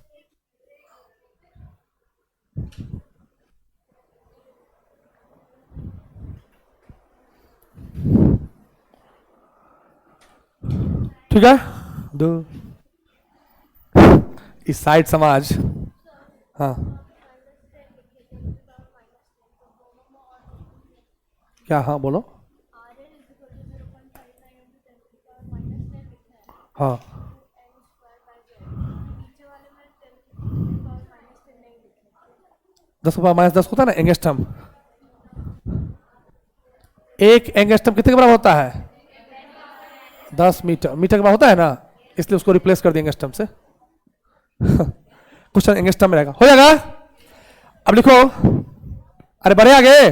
ठीक है, दो इस साइड समाज, हाँ क्या, हाँ बोलो, हाँ 10 का -10 होता है ना एंगस्ट्रम। एक एंगस्ट्रम कितने के बराबर होता है, 10 मीटर, मीटर के बराबर होता है ना, इसलिए उसको रिप्लेस कर देंगे एंगस्ट्रम से। क्वेश्चन एंगस्ट्रम में रहेगा, हो जाएगा। अब लिखो, अरे बढ़े आगे,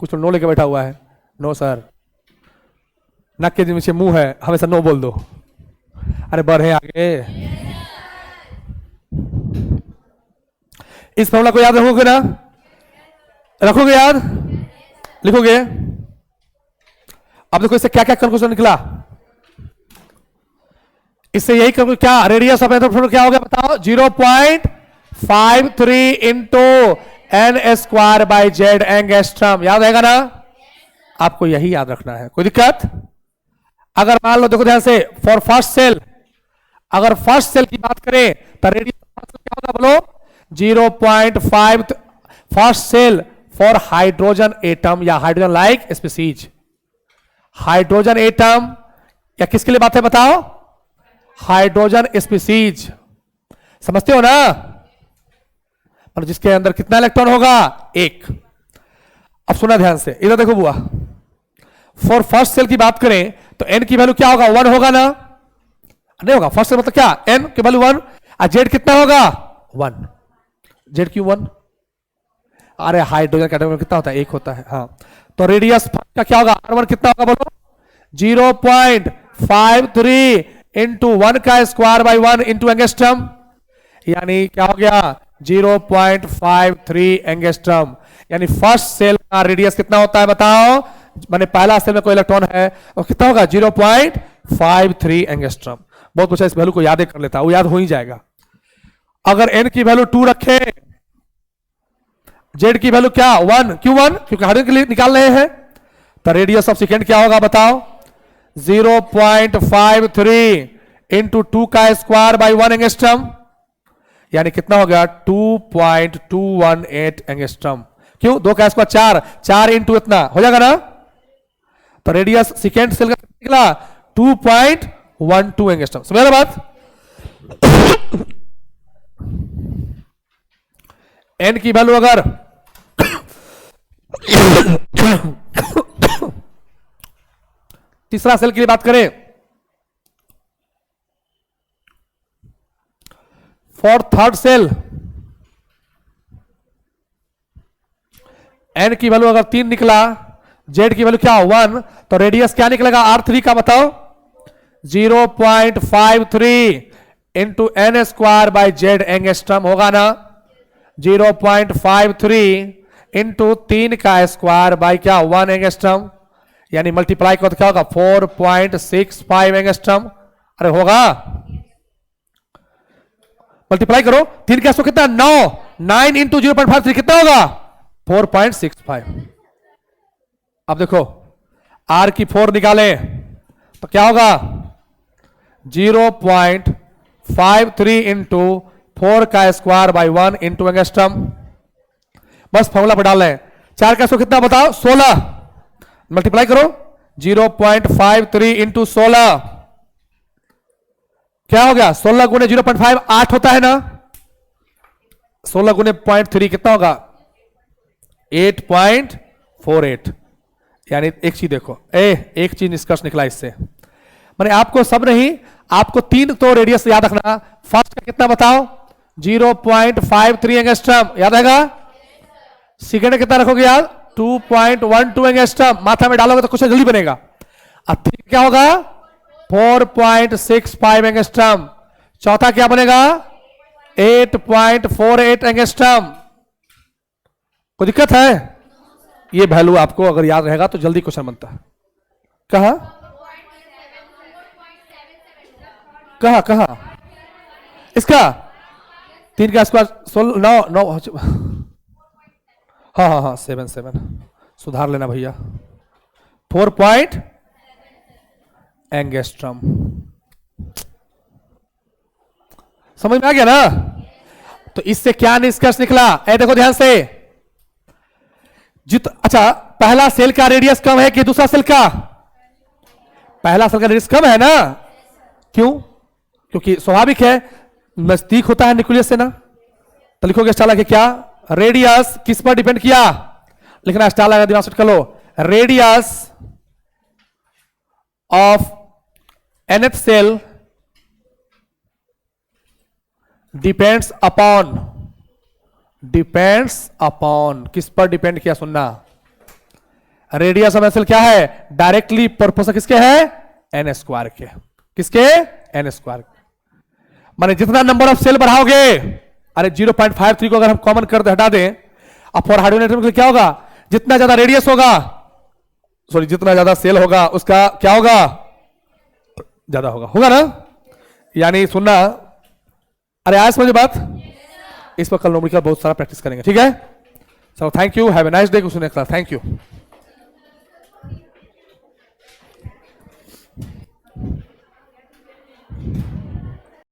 कुछ नो लेके बैठा हुआ है, नो सर, नाक के नीचे मुंह है, हमेशा नो बोल दो। अरे बढ़े आगे, इस फॉर्मूला को याद रखोगे ना, रखोगे याद, लिखोगे। अब देखो इससे क्या क्या कंक्लूजन निकला, इससे यही करूँ क्या, रेडियस ऑफ एथर क्या हो गया बताओ, 0.53 into n square by Z angstrom. याद रहेगा ना, आपको यही याद रखना है, कोई दिक्कत। अगर मान लो देखो ध्यान से, फॉर फर्स्ट सेल, अगर फर्स्ट सेल की बात करें तो रेडियस क्या होगा बोलो, 0.5 first shell for hydrogen atom या hydrogen like species. Hydrogen atom या किसके लिए बात है बताओ, हाइड्रोजन स्पीसीज, समझते हो ना, और जिसके अंदर कितना इलेक्ट्रॉन होगा, एक। अब सुना ध्यान से, इधर देखो बुआ, फॉर फर्स्ट सेल की बात करें तो n की वैल्यू क्या होगा, 1 होगा ना, नहीं होगा, फर्स्ट सेल मतलब क्या, n की वैल्यू 1, और z कितना होगा 1। z क्यों 1, अरे हाइड्रोजन कैटेगरी में कितना होता है, 1 होता है, हाँ। तो रेडियस का क्या होगा, r1 कितना होगा बोलो, 0.53 इंटू 1 का स्क्वायर बाई 1 इंटू एंगस्ट्रम, यानी क्या हो गया 0.53 एंगस्ट्रम। यानी फर्स्ट सेल का रेडियस कितना होता है बताओ, माने पहला सेल में कोई इलेक्ट्रॉन है और कितना होगा 0.53 एंगस्ट्रम। बहुत कुछ इस वैल्यू को याद कर लेता, वो याद हो ही जाएगा। अगर n की वैल्यू 2 रखे, z की वैल्यू क्या 1, क्यों 1, क्योंकि हाइड्रोजन के लिए निकाल रहे हैं, तो रेडियस ऑफ सेकेंड क्या होगा बताओ, 0.53 इंटू 2 का स्क्वायर बाई 1 एंगस्ट्रम, यानी कितना हो गया 2.218 एंगस्ट्रम। क्यों, 2 का स्क्वायर 4 इंटू इतना हो जाएगा ना, तो रेडियस सेकेंड सेल का निकला 2.12 एंगस्ट्रम। समझ रहे बात, n की वैल्यू अगर तीसरा सेल के लिए बात करें, फॉर थर्ड सेल एन की वैल्यू अगर 3 निकला, जेड की वैल्यू क्या 1, तो रेडियस क्या निकलेगा R3 का बताओ? 0.53 into N square by Z angstrom होगा ना। 0.53 इंटू 3 का स्क्वायर बाई क्या 1 एंगस्ट्रम, यानी मल्टीप्लाई करो तो क्या होगा 4.65 एंगस्ट्रम। अरे होगा, मल्टीप्लाई करो 3 का स्क्वायर कितना 9, 9 इंटू 0.53 कितना होगा 4.65। अब देखो R की 4 निकाले तो क्या होगा 0.53 इंटू 4 का स्क्वायर बाई 1 इंटू एंगस्ट्रम। बस फॉर्मूला पर डाल रहे हैं। 4 का स्क्वायर कितना बताओ 16, मल्टीप्लाई करो 0.53 इंटू 16 क्या हो गया 16 गुने 0.5 8 होता है ना। 16 गुने 0.3 कितना होगा 8.48। यानी एक चीज देखो, एक चीज निष्कर्ष निकला इससे, मैंने आपको सब नहीं, आपको 3 तो रेडियस याद रखना। फर्स्ट का कितना बताओ 0.53 एंगस्ट्रम याद आएगा। सेकेंड कितना रखोगे यार 2.12 एंगस्ट्रम, माथा में डालोगे तो कुछ जल्दी बनेगा। अब क्या होगा 4.65 एंगस्ट्रम। चौथा क्या बनेगा 8.48 एंगस्ट्रम। कोई दिक्कत है? ये वैल्यू आपको अगर याद रहेगा तो जल्दी क्वेश्चन बनता है। कहा कहा कहा इसका 3 का स्क्वायर 16 9 हाँ 7 सुधार लेना भैया 4 एंगस्ट्रम। समझ में आ गया ना। तो इससे क्या निष्कर्ष निकला देखो ध्यान से। अच्छा पहला सेल का रेडियस कम है कि दूसरा सेल का? पहला सेल का रेडियस कम है ना। क्यों? क्योंकि स्वाभाविक है नजदीक होता है न्यूक्लियस से ना। तो लिखोगे स्टार लगा क्या रेडियस किस पर डिपेंड किया, लिखना स्टार लगा दिमाग सेट कर लो। Radius of nth shell depends upon किस पर डिपेंड किया सुनना। रेडियस ऑफ सेल क्या है डायरेक्टली प्रोपोर्शनल किसके है एन स्क्वायर के। किसके एन स्क्वायर। माने जितना नंबर ऑफ सेल बढ़ाओगे, अरे 0.53 को अगर हम कॉमन कर हटा दें, अब फॉर हाइड्रोजन एटम क्या होगा जितना ज्यादा रेडियस होगा, सॉरी जितना ज्यादा सेल होगा उसका क्या होगा ज्यादा होगा ना। यानी सुनना, अरे आज समझे बात। इस पर कल न्यूमेरिकल बहुत सारा प्रैक्टिस करेंगे, ठीक है। चलो thank you, have a nice day. Thank you.